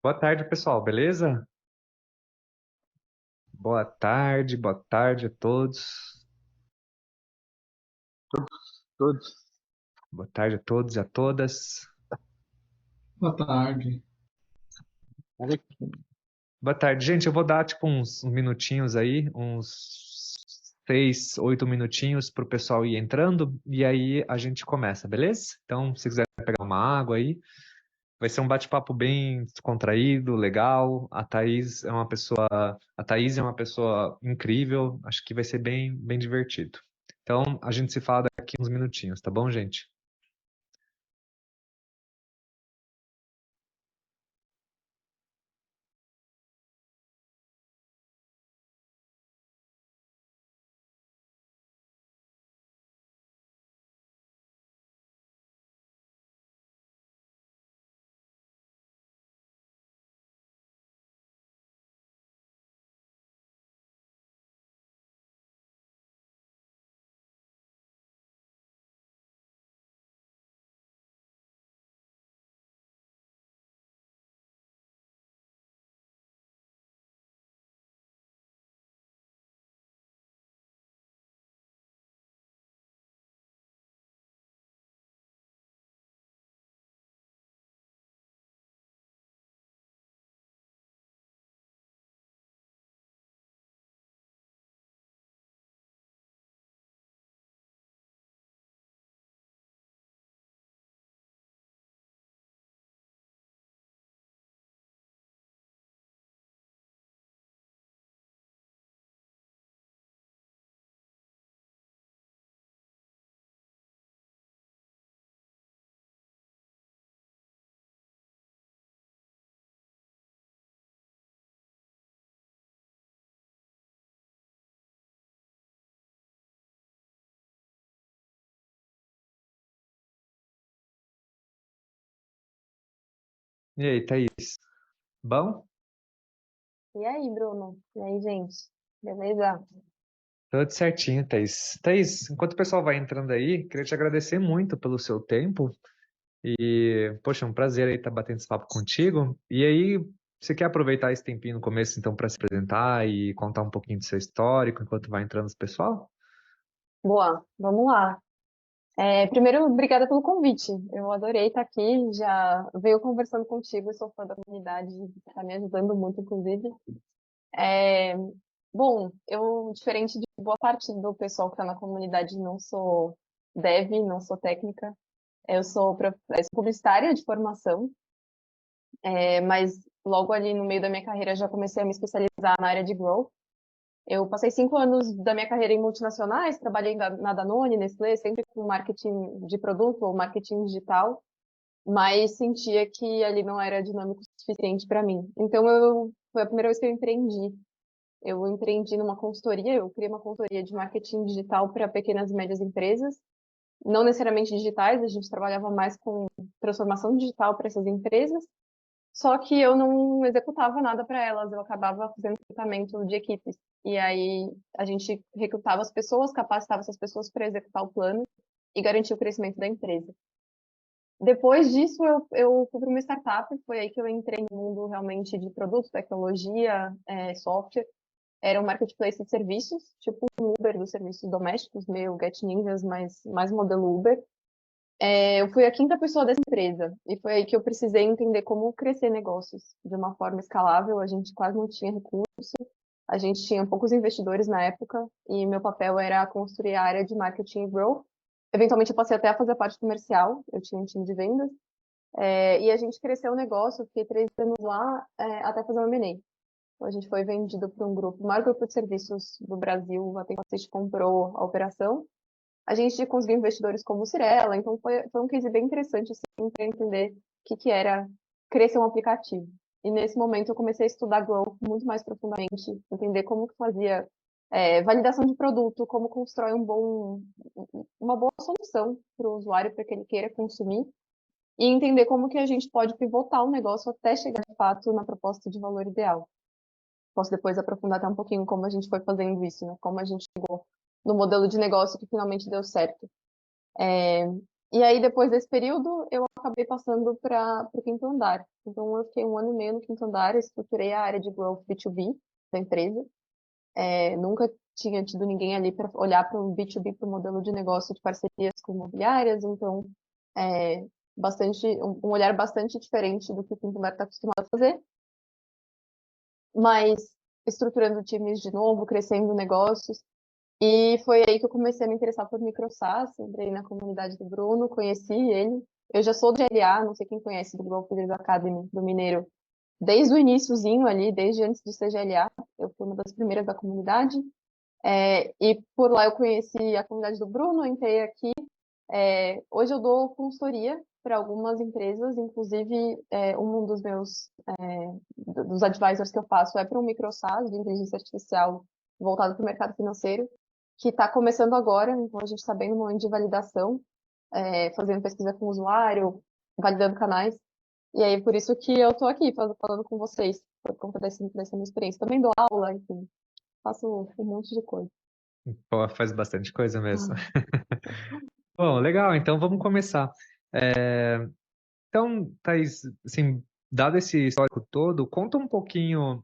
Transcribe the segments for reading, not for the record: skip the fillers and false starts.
Boa tarde, pessoal, beleza? Boa tarde a todos. Todos. Boa tarde a todos e a todas. Boa tarde. Olha aqui. Boa tarde, gente. Eu vou dar tipo uns minutinhos aí, uns 6, 8 minutinhos para o pessoal ir entrando e aí a gente começa, beleza? Então, se quiser pegar uma água aí, vai ser um bate-papo bem descontraído, legal. A Thaís é uma pessoa incrível. Acho que vai ser bem divertido. Então, a gente se fala daqui uns minutinhos, tá bom, gente? E aí, Thaís? Bom? E aí, Bruno? E aí, gente? Beleza? Tudo certinho, Thaís. Thaís, enquanto o pessoal vai entrando aí, queria te agradecer muito pelo seu tempo e, poxa, é um prazer aí estar batendo esse papo contigo. E aí, você quer aproveitar esse tempinho no começo, então, para se apresentar e contar um pouquinho do seu histórico enquanto vai entrando os pessoal? Boa, vamos lá. Primeiro, obrigada pelo convite. Eu adorei estar aqui, já venho conversando contigo, sou fã da comunidade, está me ajudando muito, inclusive. É, Bom, eu, diferente de boa parte do pessoal que está na comunidade, não sou dev, não sou técnica. Eu sou publicitária de formação, mas logo ali no meio da minha carreira já comecei a me especializar na área de growth. Eu passei 5 anos da minha carreira em multinacionais, trabalhei na Danone, Nestlé, sempre com marketing de produto ou marketing digital, mas sentia que ali não era dinâmico o suficiente para mim. Então, foi a primeira vez que eu empreendi. Eu empreendi numa consultoria, eu criei uma consultoria de marketing digital para pequenas e médias empresas, não necessariamente digitais, a gente trabalhava mais com transformação digital para essas empresas, só que eu não executava nada para elas, eu acabava fazendo recrutamento de equipes. E aí a gente recrutava as pessoas, capacitava essas pessoas para executar o plano e garantir o crescimento da empresa. Depois disso, eu fui para uma startup, foi aí que eu entrei no mundo realmente de produtos, tecnologia, software. Era um marketplace de serviços, tipo um Uber dos serviços domésticos, meio Get Ninjas, mas mais modelo Uber. Eu fui a quinta pessoa dessa empresa e foi aí que eu precisei entender como crescer negócios de uma forma escalável. A gente quase não tinha recurso, a gente tinha poucos investidores na época e meu papel era construir a área de marketing e growth. Eventualmente eu passei até a fazer parte comercial, eu tinha um time de vendas, e a gente cresceu o negócio, eu fiquei 3 anos lá até fazer um M&A. Então, a gente foi vendido para um grupo, o maior grupo de serviços do Brasil, a Tempo Assist comprou a operação. A gente conseguiu investidores como o Cirela, então foi um case bem interessante assim, para entender que era crescer um aplicativo. E nesse momento eu comecei a estudar Growth muito mais profundamente, entender como que fazia validação de produto, como constrói uma boa solução para o usuário, para que ele queira consumir, e entender como que a gente pode pivotar o negócio até chegar de fato na proposta de valor ideal. Posso depois aprofundar até um pouquinho como a gente foi fazendo isso, né? Como a gente chegou no modelo de negócio que finalmente deu certo. E aí, depois desse período, eu acabei passando para o quinto andar. Então, eu fiquei 1 ano e meio no quinto andar, estruturei a área de growth B2B da empresa. Nunca tinha tido ninguém ali para olhar para o B2B, para o modelo de negócio de parcerias com imobiliárias. Então, é, um olhar bastante diferente do que o quinto andar está acostumado a fazer. Mas estruturando times de novo, crescendo negócios. E foi aí que eu comecei a me interessar por microsas, entrei na comunidade do Bruno, conheci ele. Eu já sou do GLA, não sei quem conhece do Global Leaders Academy, do Mineiro, desde o iniciozinho ali, desde antes de ser GLA, eu fui uma das primeiras da comunidade. E por lá eu conheci a comunidade do Bruno, entrei aqui. Hoje eu dou consultoria para algumas empresas, inclusive um dos meus dos advisors que eu faço é para um microsas de inteligência artificial voltado para o mercado financeiro, que está começando agora, então a gente está bem no momento de validação, fazendo pesquisa com o usuário, validando canais. E aí, por isso que eu estou aqui falando com vocês, por conta dessa minha experiência. Também dou aula, enfim, faço um monte de coisa. Pô, faz bastante coisa mesmo. Bom, legal, então vamos começar. Então, Thaís, assim, dado esse histórico todo, conta um pouquinho.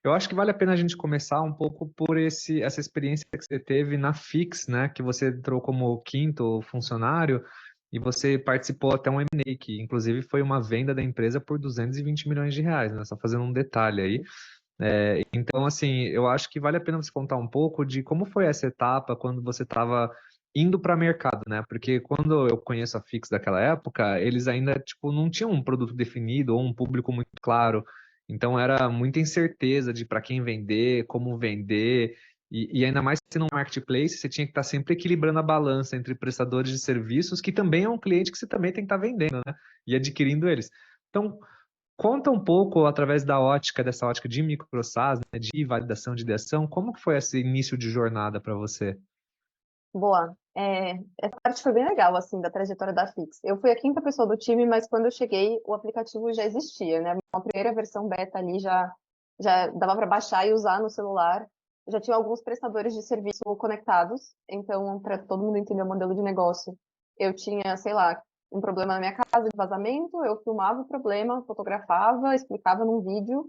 Eu acho que vale a pena a gente começar um pouco por essa experiência que você teve na Fix, né? Que você entrou como quinto funcionário e você participou até um M&A, que inclusive foi uma venda da empresa por 220 milhões de reais, né? Só fazendo um detalhe aí. Então, assim, eu acho que vale a pena você contar um pouco de como foi essa etapa quando você estava indo para mercado, né? Porque quando eu conheço a Fix daquela época, eles ainda, tipo, não tinham um produto definido ou um público muito claro. Então, era muita incerteza de para quem vender, como vender. E ainda mais sendo um marketplace, você tinha que estar sempre equilibrando a balança entre prestadores de serviços, que também é um cliente que você também tem que estar vendendo, né? E adquirindo eles. Então, conta um pouco, através dessa ótica de microsas, né, de validação de ideação, como que foi esse início de jornada para você? Boa. Essa parte foi bem legal, assim, da trajetória da Fix. Eu fui a quinta pessoa do time, mas quando eu cheguei, o aplicativo já existia, né? Uma primeira versão beta ali já dava para baixar e usar no celular. Já tinha alguns prestadores de serviço conectados, então, para todo mundo entender o modelo de negócio, eu tinha, sei lá, um problema na minha casa de vazamento, eu filmava o problema, fotografava, explicava num vídeo,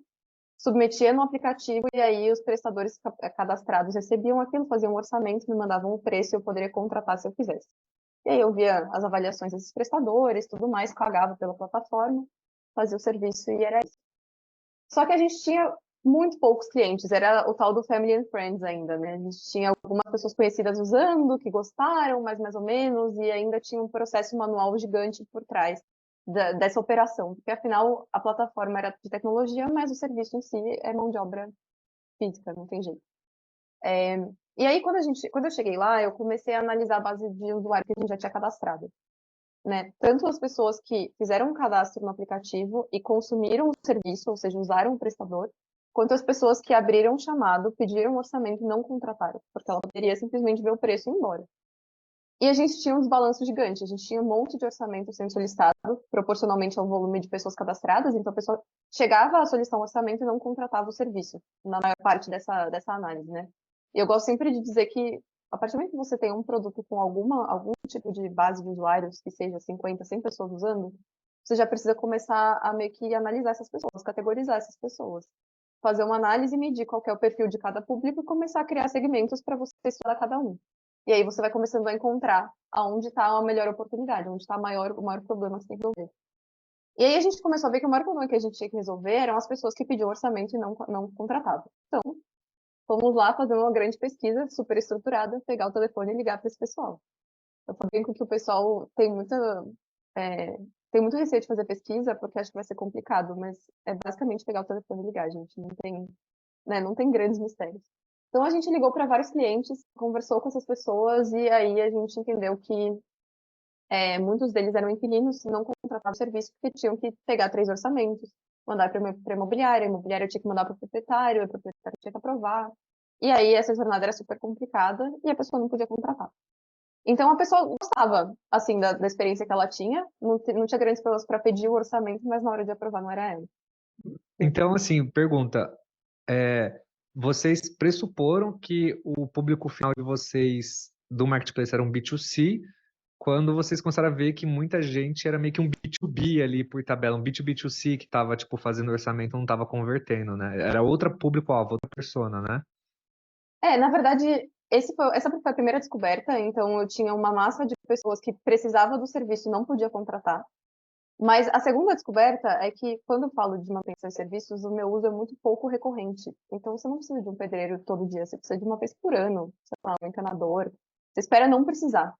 submetia no aplicativo e aí os prestadores cadastrados recebiam aquilo, faziam um orçamento, me mandavam o preço e eu poderia contratar se eu quisesse. E aí eu via as avaliações desses prestadores, tudo mais, pagava pela plataforma, fazia o serviço e era isso. Só que a gente tinha muito poucos clientes, era o tal do Family and Friends ainda, né? A gente tinha algumas pessoas conhecidas usando, que gostaram, mas mais ou menos, e ainda tinha um processo manual gigante por trás dessa operação, porque afinal a plataforma era de tecnologia, mas o serviço em si é mão de obra física, não tem jeito. E aí, quando eu cheguei lá, eu comecei a analisar a base de usuário que a gente já tinha cadastrado, né? Tanto as pessoas que fizeram um cadastro no aplicativo e consumiram o serviço, ou seja, usaram o prestador, quanto as pessoas que abriram o chamado, pediram um orçamento e não contrataram, porque ela poderia simplesmente ver o preço e ir embora. E a gente tinha um desbalanço gigante, a gente tinha um monte de orçamento sendo solicitado, proporcionalmente ao volume de pessoas cadastradas, então a pessoa chegava a solicitar um orçamento e não contratava o serviço, na maior parte dessa análise, né? E eu gosto sempre de dizer que, a partir do momento que você tem um produto com algum tipo de base de usuários, que seja 50, 100 pessoas usando, você já precisa começar a meio que analisar essas pessoas, categorizar essas pessoas, fazer uma análise e medir qual que é o perfil de cada público e começar a criar segmentos para você estudar cada um. E aí você vai começando a encontrar aonde está a melhor oportunidade, onde está o maior problema que você tem que resolver. E aí a gente começou a ver que o maior problema que a gente tinha que resolver eram as pessoas que pediam orçamento e não contratavam. Então, fomos lá fazer uma grande pesquisa super estruturada, pegar o telefone e ligar para esse pessoal. Eu brinco que o pessoal tem muito receio de fazer pesquisa porque acho que vai ser complicado, mas é basicamente pegar o telefone e ligar, gente. Não tem grandes mistérios. Então a gente ligou para vários clientes, conversou com essas pessoas e aí a gente entendeu que muitos deles eram inquilinos, não contratavam o serviço porque tinham que pegar 3 orçamentos, mandar para a imobiliária tinha que mandar para o proprietário tinha que aprovar. E aí essa jornada era super complicada e a pessoa não podia contratar. Então a pessoa gostava, assim, da experiência que ela tinha, não tinha grandes problemas para pedir o orçamento, mas na hora de aprovar não era ela. Então, assim, pergunta, vocês pressuporam que o público final de vocês do marketplace era um B2C, quando vocês começaram a ver que muita gente era meio que um B2B ali por tabela, um B2B2C que estava tipo fazendo orçamento, não estava convertendo, né? Era outra público-alvo, outra persona, né? Na verdade, essa foi a primeira descoberta, então eu tinha uma massa de pessoas que precisava do serviço e não podia contratar. Mas a segunda descoberta é que quando eu falo de manutenção de serviços, o meu uso é muito pouco recorrente. Então você não precisa de um pedreiro todo dia, você precisa de uma vez por ano, sei lá, um encanador. Você espera não precisar.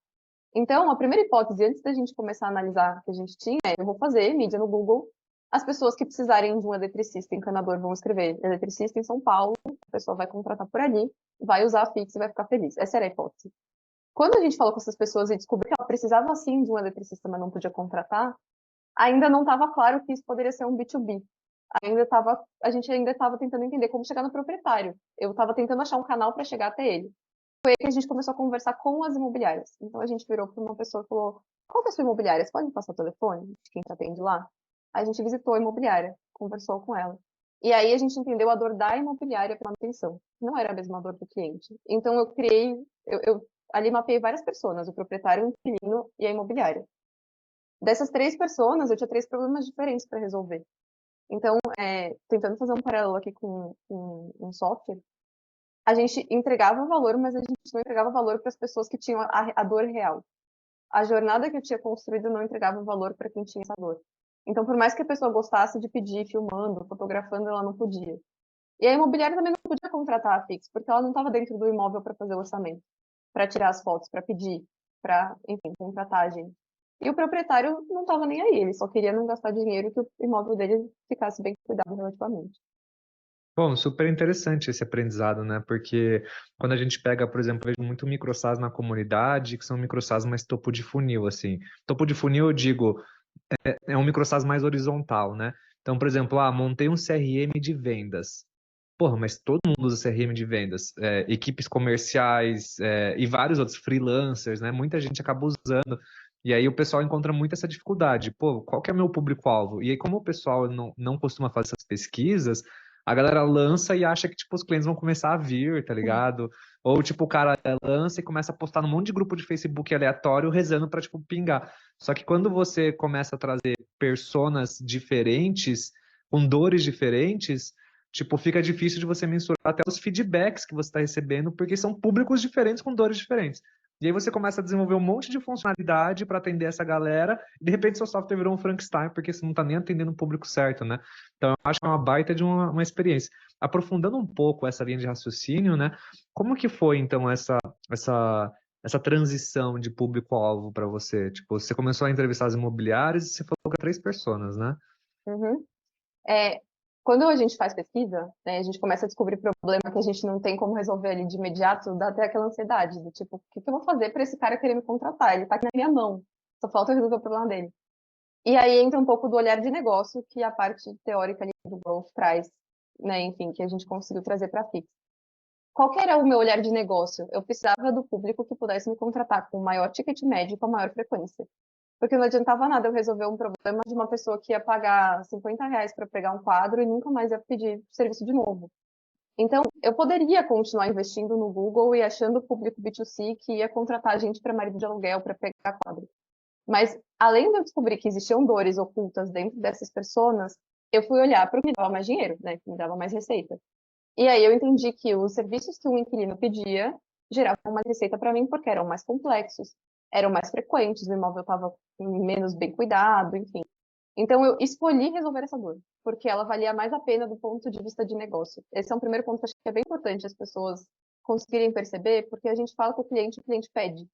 Então, a primeira hipótese, antes da gente começar a analisar o que a gente tinha, eu vou fazer mídia no Google. As pessoas que precisarem de um eletricista encanador vão escrever eletricista em São Paulo, a pessoa vai contratar por ali, vai usar a Fix e vai ficar feliz. Essa era a hipótese. Quando a gente falou com essas pessoas e descobriu que ela precisava sim de um eletricista, mas não podia contratar, ainda não estava claro que isso poderia ser um B2B. A gente ainda estava tentando entender como chegar no proprietário. Eu estava tentando achar um canal para chegar até ele. Foi aí que a gente começou a conversar com as imobiliárias. Então a gente virou para uma pessoa e falou: qual que é a sua imobiliária? Você pode me passar o telefone de quem te atende lá? Aí a gente visitou a imobiliária, conversou com ela. E aí a gente entendeu a dor da imobiliária pela manutenção. Não era a mesma dor do cliente. Então eu ali mapeei várias pessoas, o proprietário, o inquilino e a imobiliária. Dessas 3 pessoas, eu tinha 3 problemas diferentes para resolver. Então, tentando fazer um paralelo aqui com um software, a gente entregava valor, mas a gente não entregava valor para as pessoas que tinham a dor real. A jornada que eu tinha construído não entregava valor para quem tinha essa dor. Então, por mais que a pessoa gostasse de pedir, filmando, fotografando, ela não podia. E a imobiliária também não podia contratar a Fix, porque ela não estava dentro do imóvel para fazer o orçamento, para tirar as fotos, para pedir, para, enfim, contratar a gente. E o proprietário não estava nem aí, ele só queria não gastar dinheiro, que o imóvel dele ficasse bem cuidado relativamente. Bom, super interessante esse aprendizado, né? Porque quando a gente pega, por exemplo, eu vejo muito microsas na comunidade, que são microsas mais topo de funil, assim. Topo de funil, eu digo, é um microsas mais horizontal, né? Então, por exemplo, montei um CRM de vendas. Porra, mas todo mundo usa CRM de vendas. Equipes comerciais, e vários outros freelancers, né? Muita gente acaba usando. E aí o pessoal encontra muito essa dificuldade. Pô, qual que é o meu público-alvo? E aí, como o pessoal não costuma fazer essas pesquisas, a galera lança e acha que, tipo, os clientes vão começar a vir, tá ligado? Ou, tipo, o cara lança e começa a postar num monte de grupo de Facebook aleatório, rezando pra, tipo, pingar. Só que quando você começa a trazer personas diferentes, com dores diferentes, tipo, fica difícil de você mensurar até os feedbacks que você está recebendo, porque são públicos diferentes com dores diferentes. E aí você começa a desenvolver um monte de funcionalidade para atender essa galera, e de repente seu software virou um Frankenstein, porque você não está nem atendendo o público certo, né? Então, eu acho que é uma baita de uma experiência. Aprofundando um pouco essa linha de raciocínio, né? Como que foi, então, essa transição de público-alvo para você? Tipo, você começou a entrevistar as imobiliárias e você falou com 3 pessoas, né? Uhum. É, quando a gente faz pesquisa, né, a gente começa a descobrir problema que a gente não tem como resolver ali de imediato, dá até aquela ansiedade do tipo, o que que eu vou fazer para esse cara querer me contratar? Ele está aqui na minha mão, só falta eu resolver o problema dele. E aí entra um pouco do olhar de negócio que a parte teórica ali do Growth traz, né, enfim, que a gente conseguiu trazer para a Fix. Qual que era o meu olhar de negócio? Eu precisava do público que pudesse me contratar com maior ticket médio e com maior frequência. Porque não adiantava nada eu resolver um problema de uma pessoa que ia pagar R$ 50 para pegar um quadro e nunca mais ia pedir serviço de novo. Então, eu poderia continuar investindo no Google e achando o público B2C que ia contratar gente para marido de aluguel para pegar quadro. Mas, além de eu descobrir que existiam dores ocultas dentro dessas pessoas, eu fui olhar para o que me dava mais dinheiro, né, que me dava mais receita. E aí eu entendi que os serviços que o inquilino pedia geravam mais receita para mim porque eram mais complexos, eram mais frequentes, o imóvel estava menos bem cuidado, enfim. Então eu escolhi resolver essa dor, porque ela valia mais a pena do ponto de vista de negócio. Esse é um primeiro ponto que eu acho que é bem importante as pessoas conseguirem perceber, porque a gente fala com o cliente pede.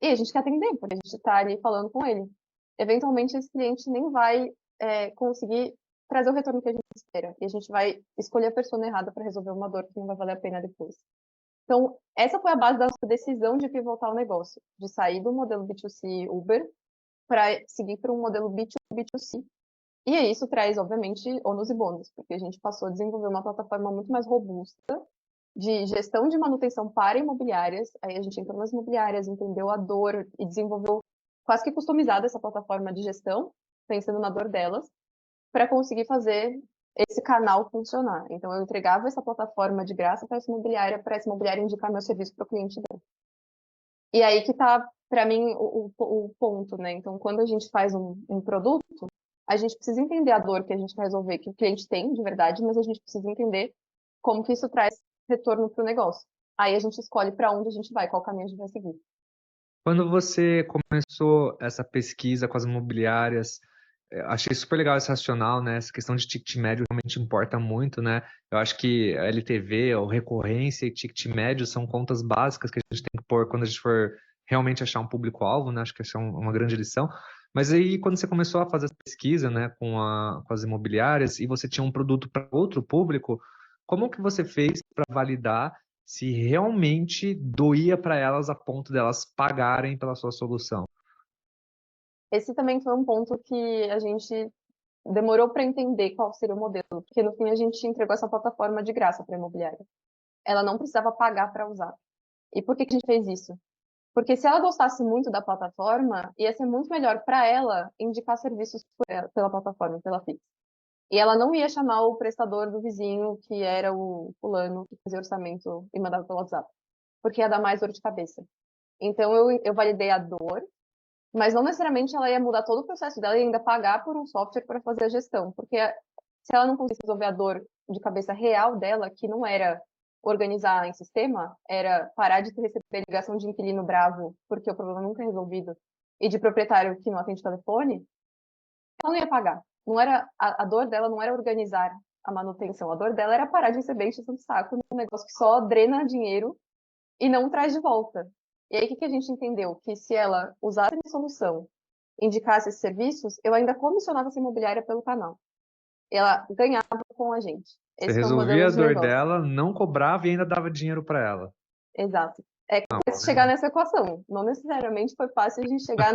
E a gente quer atender, porque a gente está ali falando com ele. Eventualmente, esse cliente nem vai conseguir trazer o retorno que a gente espera. E a gente vai escolher a pessoa errada para resolver uma dor que não vai valer a pena depois. Então, essa foi a base da nossa decisão de pivotar o negócio, de sair do modelo B2C Uber para seguir para um modelo B2B2C. E isso traz, obviamente, ônus e bônus, porque a gente passou a desenvolver uma plataforma muito mais robusta de gestão de manutenção para imobiliárias. Aí a gente entrou nas imobiliárias, entendeu a dor e desenvolveu quase que customizada essa plataforma de gestão, pensando na dor delas, para conseguir fazer esse canal funcionar. Então, eu entregava essa plataforma de graça para essa imobiliária indicar meu serviço para o cliente dela. E aí que está para mim, o ponto, né? Então, quando a gente faz um produto, a gente precisa entender a dor que a gente quer resolver, que o cliente tem de verdade, mas a gente precisa entender como que isso traz retorno para o negócio. Aí a gente escolhe para onde a gente vai, qual caminho a gente vai seguir. Quando você começou essa pesquisa com as imobiliárias, achei super legal esse racional, né? Essa questão de ticket médio realmente importa muito, né? Eu acho que a LTV, ou recorrência e ticket médio são contas básicas que a gente tem que pôr quando a gente for realmente achar um público-alvo, né? Acho que essa é uma grande lição. Mas aí, quando você começou a fazer essa pesquisa, né, com as imobiliárias, e você tinha um produto para outro público, como que você fez para validar se realmente doía para elas a ponto delas pagarem pela sua solução? Esse também foi um ponto que a gente demorou para entender qual seria o modelo, porque no fim a gente entregou essa plataforma de graça para a imobiliária. Ela não precisava pagar para usar. E por que que a gente fez isso? Porque se ela gostasse muito da plataforma, ia ser muito melhor para ela indicar serviços pela plataforma, pela Fix. E ela não ia chamar o prestador do vizinho, que era o fulano que fazia orçamento e mandava pelo WhatsApp, porque ia dar mais dor de cabeça. Então eu validei a dor, mas não necessariamente ela ia mudar todo o processo dela e ainda pagar por um software para fazer a gestão, porque se ela não conseguisse resolver a dor de cabeça real dela, que não era organizar em sistema, era parar de receber ligação de inquilino bravo, porque o problema nunca é resolvido, e de proprietário que não atende telefone, ela não ia pagar. Não era, a dor dela não era organizar a manutenção, a dor dela era parar de receber encheção de saco num negócio que só drena dinheiro e não traz de volta. E aí, o que a gente entendeu? Que se ela usasse a minha solução, indicasse esses serviços, eu ainda comissionava essa imobiliária pelo canal. Ela ganhava com a gente. Você Esse foi o modelo resolvia a de dor negócio. dela, não cobrava e ainda dava dinheiro para ela. Exato. É Não, fácil chegar nessa equação. Não necessariamente foi fácil a gente chegar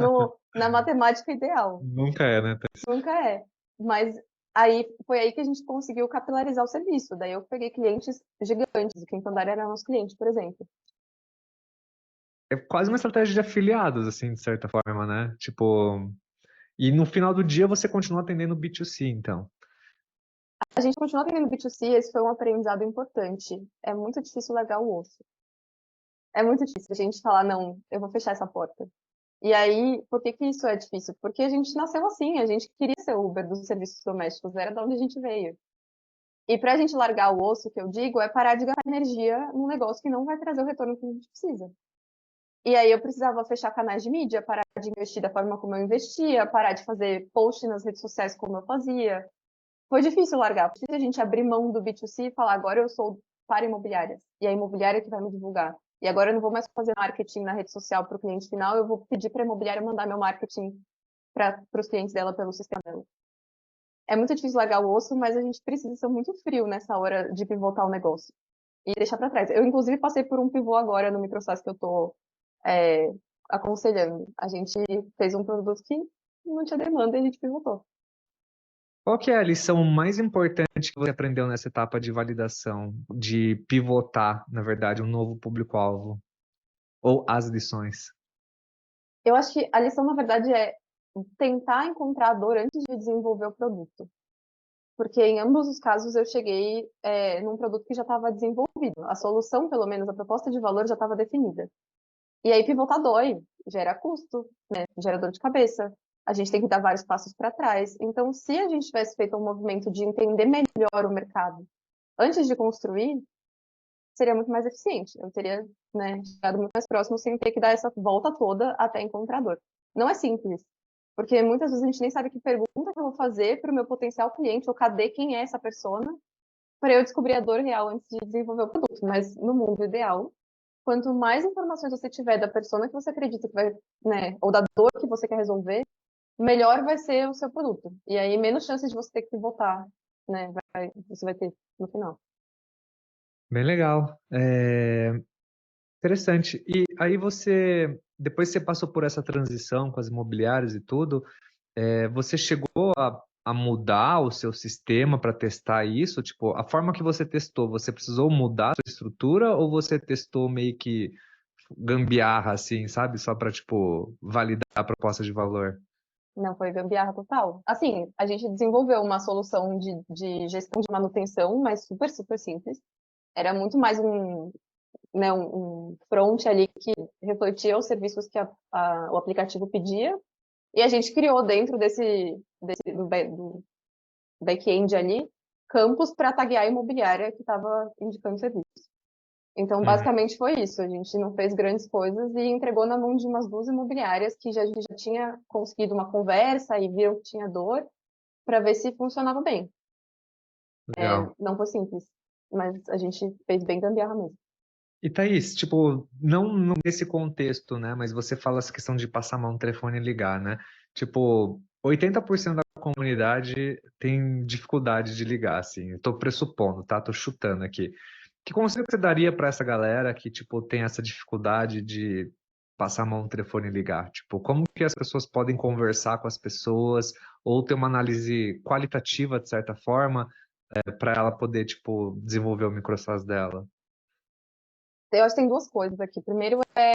na matemática ideal. nunca é, né? Nunca é. Mas aí foi aí que a gente conseguiu capilarizar o serviço. Daí eu peguei clientes gigantes. O Quinto Andar era nosso cliente, por exemplo. É quase uma estratégia de afiliados, assim, de certa forma, né? Tipo, e no final do dia você continua atendendo B2C, então. A gente continua atendendo B2C, esse foi um aprendizado importante. É muito difícil largar o osso. É muito difícil a gente falar, não, eu vou fechar essa porta. E aí, por que que isso é difícil? Porque a gente nasceu assim, a gente queria ser o Uber dos serviços domésticos, era de onde a gente veio. E para a gente largar o osso, que eu digo, é parar de gastar energia num negócio que não vai trazer o retorno que a gente precisa. E aí eu precisava fechar canais de mídia, parar de investir da forma como eu investia, parar de fazer post nas redes sociais como eu fazia. Foi difícil largar, porque a gente abrir mão do B2C e falar, agora eu sou para imobiliárias, e a imobiliária que vai me divulgar. E agora eu não vou mais fazer marketing na rede social para o cliente final, eu vou pedir para a imobiliária mandar meu marketing para os clientes dela pelo sistema dela. É muito difícil largar o osso, mas a gente precisa ser muito frio nessa hora de pivotar o negócio e deixar para trás. Eu, inclusive, passei por um pivô agora no microSaaS que eu estou aconselhando. A gente fez um produto que não tinha demanda e a gente pivotou. Qual que é a lição mais importante que você aprendeu nessa etapa de validação, de pivotar, na verdade, um novo público-alvo? Ou as lições? Eu acho que a lição, na verdade, é tentar encontrar a dor antes de desenvolver o produto. Porque em ambos os casos eu cheguei num produto que já estava desenvolvido. A solução, pelo menos, a proposta de valor já estava definida. E aí pivotar dói, gera custo, né? Gera dor de cabeça. A gente tem que dar vários passos para trás. Então, se a gente tivesse feito um movimento de entender melhor o mercado antes de construir, seria muito mais eficiente. Eu teria, né, chegado muito mais próximo sem ter que dar essa volta toda até encontrar dor. Não é simples, porque muitas vezes a gente nem sabe que pergunta que eu vou fazer para o meu potencial cliente, ou cadê quem é essa persona, para eu descobrir a dor real antes de desenvolver o produto. Mas no mundo ideal, quanto mais informações você tiver da persona que você acredita que vai, né, ou da dor que você quer resolver, melhor vai ser o seu produto. E aí, menos chances de você ter que voltar, né, você vai ter no final. Bem legal. Interessante. E aí depois que você passou por essa transição com as imobiliárias e tudo, você chegou a mudar o seu sistema para testar isso? Tipo, a forma que você testou, você precisou mudar a sua estrutura ou você testou meio que gambiarra, assim, sabe? Só para, tipo, validar a proposta de valor? Não, foi gambiarra total. Assim, a gente desenvolveu uma solução de gestão de manutenção, mas super, super simples. Era muito mais né, um front ali que refletia os serviços que o aplicativo pedia, e a gente criou dentro do back-end ali, campos para taguear a imobiliária que estava indicando serviço. Então, Uhum. basicamente foi isso. A gente não fez grandes coisas e entregou na mão de umas 2 imobiliárias que a gente já tinha conseguido uma conversa e viram que tinha dor para ver se funcionava bem. Legal. Não foi simples, mas a gente fez bem gambiarra mesmo. E Thaís, tipo, não nesse contexto, né? Mas você fala essa questão de passar a mão no telefone e ligar, né? Tipo, 80% da comunidade tem dificuldade de ligar, assim. Eu tô pressupondo, tá? Tô chutando aqui. Que conselho você daria para essa galera que, tipo, tem essa dificuldade de passar a mão no telefone e ligar? Tipo, como que as pessoas podem conversar com as pessoas ou ter uma análise qualitativa, de certa forma, para ela poder, tipo, desenvolver o microsas dela? Eu acho que tem 2 coisas aqui. Primeiro é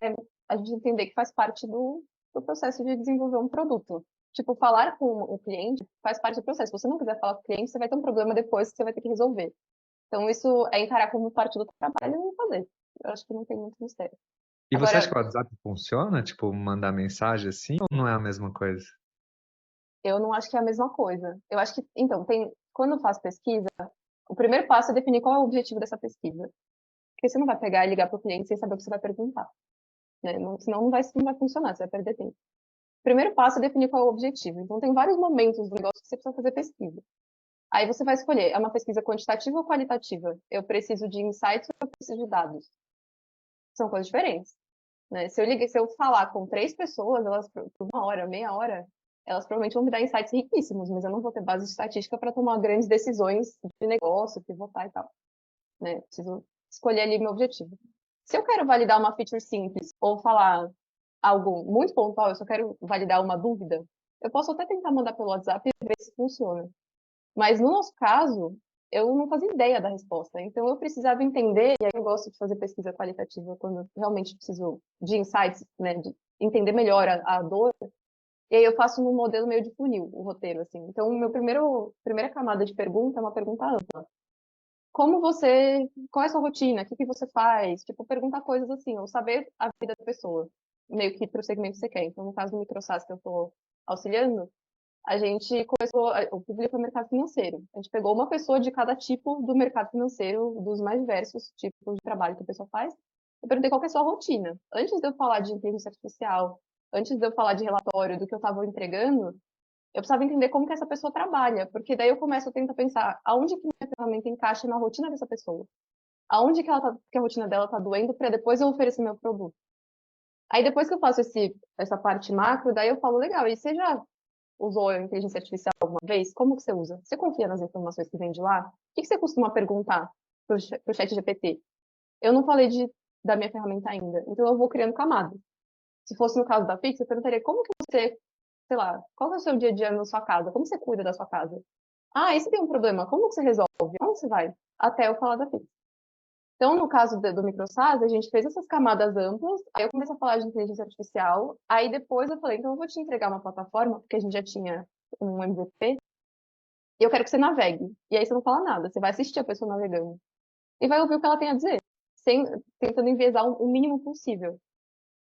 a gente entender que faz parte do processo de desenvolver um produto. Tipo, falar com o cliente faz parte do processo. Se você não quiser falar com o cliente, você vai ter um problema depois que você vai ter que resolver. Então, isso é encarar como parte do trabalho e fazer. Eu acho que não tem muito mistério. E você acha Agora, que o WhatsApp funciona? Tipo, mandar mensagem assim ou não é a mesma coisa? eu não acho que é a mesma coisa. Eu acho que, então, quando eu faço pesquisa, o primeiro passo é definir qual é o objetivo dessa pesquisa. Porque você não vai pegar e ligar para o cliente sem saber o que você vai perguntar, né? Senão não vai funcionar, você vai perder tempo. O primeiro passo é definir qual é o objetivo. Então, tem vários momentos do negócio que você precisa fazer pesquisa. Aí você vai escolher, é uma pesquisa quantitativa ou qualitativa? Eu preciso de insights ou eu preciso de dados? São coisas diferentes, né? Se eu falar com 3 pessoas, elas por 1 hora, meia hora, elas provavelmente vão me dar insights riquíssimos, mas eu não vou ter base de estatística para tomar grandes decisões de negócio, pivotar e tal, né? Preciso escolher ali meu objetivo. Se eu quero validar uma feature simples ou falar algo muito pontual, eu só quero validar uma dúvida, eu posso até tentar mandar pelo WhatsApp e ver se funciona. Mas no nosso caso, eu não fazia ideia da resposta. Então eu precisava entender, e aí eu gosto de fazer pesquisa qualitativa quando eu realmente preciso de insights, né, de entender melhor a dor. E aí eu faço num modelo meio de funil, o roteiro, assim. Então, primeira camada de pergunta é uma pergunta ampla. Qual é a sua rotina? O que que você faz? Tipo, perguntar coisas assim, ou saber a vida da pessoa, meio que para o segmento que você quer. Então, no caso do MicroSAS que eu estou auxiliando, a gente começou, o público é o mercado financeiro. A gente pegou uma pessoa de cada tipo do mercado financeiro, dos mais diversos tipos de trabalho que a pessoa faz. Eu perguntei qual que é a sua rotina. Antes de eu falar de inteligência artificial, antes de eu falar de relatório, do que eu estava entregando, eu precisava entender como que essa pessoa trabalha, porque daí eu começo a tentar pensar aonde que minha ferramenta encaixa na rotina dessa pessoa. Aonde que a rotina dela está doendo para depois eu oferecer meu produto. Aí depois que eu faço essa parte macro, daí eu falo, legal, e você já usou a inteligência artificial alguma vez? Como que você usa? Você confia nas informações que vem de lá? O que que você costuma perguntar para o chat GPT? Eu não falei da minha ferramenta ainda, então eu vou criando camadas. Se fosse no caso da Fix, eu perguntaria como que você, sei lá, qual é o seu dia a dia na sua casa? Como você cuida da sua casa? Ah, e se tem um problema, como que você resolve? Onde você vai? Até eu falar da Fix. Então, no caso do MicroSAS, a gente fez essas camadas amplas, aí eu comecei a falar de inteligência artificial, aí depois eu falei, então eu vou te entregar uma plataforma, porque a gente já tinha um MVP, e eu quero que você navegue. E aí você não fala nada, você vai assistir a pessoa navegando. E vai ouvir o que ela tem a dizer, tentando enviesar o mínimo possível.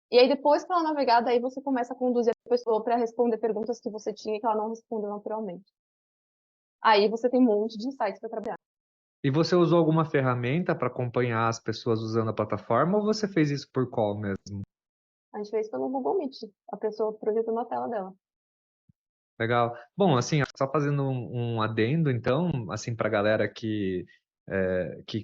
E aí depois que ela navegar, daí você começa a conduzir a pessoa para responder perguntas que você tinha e que ela não respondeu naturalmente. Aí você tem um monte de insights para trabalhar. E você usou alguma ferramenta para acompanhar as pessoas usando a plataforma ou você fez isso por call mesmo? A gente fez pelo Google Meet, a pessoa projetando a tela dela. Legal. Bom, assim, só fazendo um adendo, então, assim, para a galera que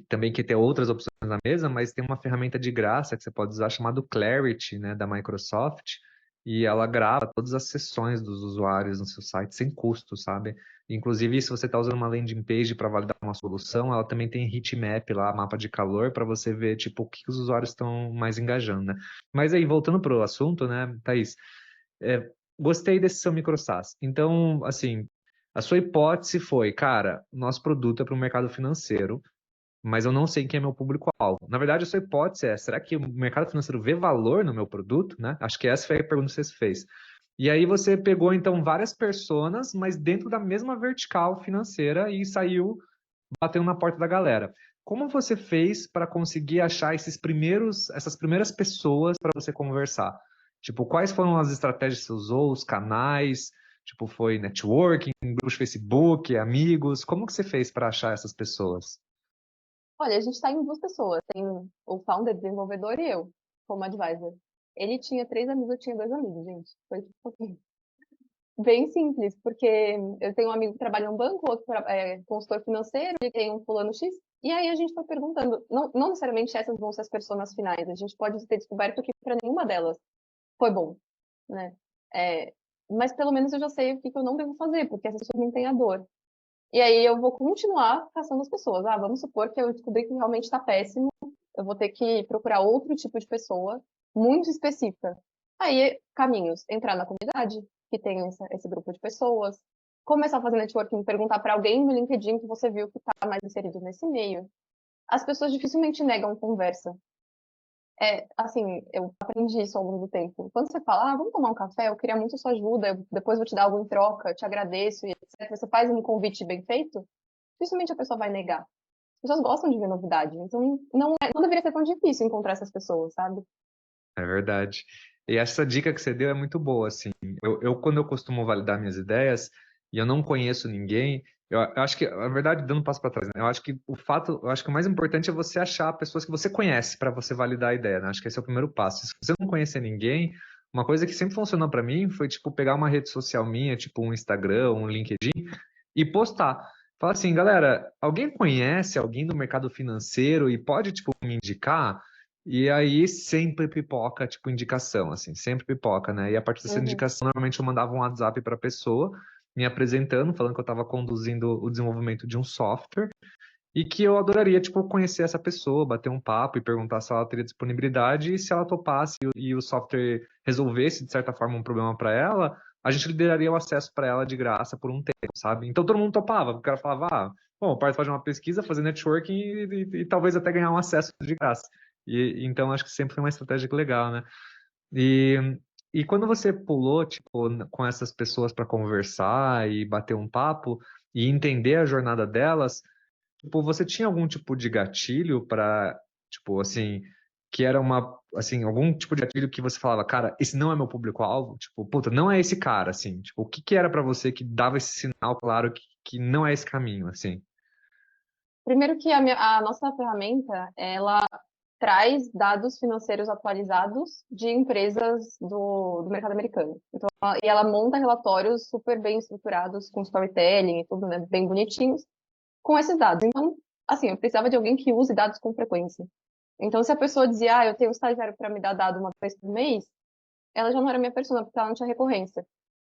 também quer ter outras opções na mesa, mas tem uma ferramenta de graça que você pode usar chamada Clarity, né, da Microsoft, e ela grava todas as sessões dos usuários no seu site sem custo, sabe? Inclusive, se você está usando uma landing page para validar uma solução, ela também tem heatmap lá, mapa de calor, para você ver, tipo, o que os usuários estão mais engajando, né? Mas aí, voltando para o assunto, né, Thaís, gostei desse seu microsas. Então, assim, a sua hipótese foi, cara, nosso produto é para o mercado financeiro, mas eu não sei quem é meu público-alvo. Na verdade, a sua hipótese é, será que o mercado financeiro vê valor no meu produto, né? Acho que essa foi a pergunta que você fez. E aí você pegou, então, várias personas, mas dentro da mesma vertical financeira e saiu batendo na porta da galera. como você fez para conseguir achar essas primeiras pessoas para você conversar? Tipo, quais foram as estratégias que você usou, os canais? Tipo, foi networking, grupos de Facebook, amigos? Como que você fez para achar essas pessoas? Olha, a gente está em duas pessoas. Tem o founder, desenvolvedor e eu, como advisor. Ele tinha 3 amigos, eu tinha 2 amigos, gente. Foi tipo assim, bem simples, porque eu tenho um amigo que trabalha em um banco, outro é consultor financeiro, e tem um fulano X. E aí a gente foi perguntando, não necessariamente essas vão ser as personas finais, a gente pode ter descoberto que para nenhuma delas foi bom, né? É, mas pelo menos eu já sei o que que eu não devo fazer, porque essas pessoas não têm a dor. E aí eu vou continuar caçando as pessoas. Ah, vamos supor que eu descobri que realmente está péssimo, eu vou ter que procurar outro tipo de pessoa, muito específica. Aí, caminhos, entrar na comunidade, que tem esse grupo de pessoas, começar a fazer networking, perguntar para alguém no LinkedIn que você viu que está mais inserido nesse meio. As pessoas dificilmente negam conversa. Assim, eu aprendi isso ao longo do tempo. Quando você fala, vamos tomar um café, eu queria muito sua ajuda, depois vou te dar algo em troca, eu te agradeço, e etc. Você faz um convite bem feito, dificilmente a pessoa vai negar. As pessoas gostam de ver novidade, então não deveria ser tão difícil encontrar essas pessoas, sabe? É verdade. E essa dica que você deu é muito boa, assim. Quando eu costumo validar minhas ideias e eu não conheço ninguém, eu acho que, na verdade, dando um passo para trás, né? Eu acho que o mais importante é você achar pessoas que você conhece para você validar a ideia, né? Acho que esse é o primeiro passo. Se você não conhecer ninguém, uma coisa que sempre funcionou para mim foi, tipo, pegar uma rede social minha, tipo um Instagram, um LinkedIn, e postar. Falar assim, galera, alguém conhece alguém do mercado financeiro e pode, tipo, me indicar? E aí sempre pipoca, tipo, indicação, assim, sempre pipoca, né? E a partir dessa Uhum. indicação, normalmente eu mandava um WhatsApp para a pessoa, me apresentando, falando que eu estava conduzindo o desenvolvimento de um software e que eu adoraria, tipo, conhecer essa pessoa, bater um papo e perguntar se ela teria disponibilidade e se ela topasse e o software resolvesse, de certa forma, um problema para ela, a gente liberaria o acesso para ela de graça por um tempo, sabe? Então todo mundo topava, o cara falava, bom, participar de uma pesquisa, fazer networking e talvez até ganhar um acesso de graça. Então acho que sempre foi uma estratégia legal, né? E, e quando você pulou, tipo, com essas pessoas para conversar e bater um papo e entender a jornada delas, tipo, você tinha algum tipo de gatilho para, tipo, assim, que era assim, algum tipo de gatilho que você falava, cara, esse não é meu público-alvo? Tipo, puta, não é esse cara, assim. Tipo, o que que era para você que dava esse sinal claro que não é esse caminho, assim? Primeiro que a nossa ferramenta, ela traz dados financeiros atualizados de empresas do mercado americano. Então, e ela monta relatórios super bem estruturados, com storytelling e tudo, né, bem bonitinhos, com esses dados. Então, assim, eu precisava de alguém que use dados com frequência. Então, se a pessoa dizia, eu tenho um estagiário para me dar dado uma vez por mês, ela já não era minha persona, porque ela não tinha recorrência.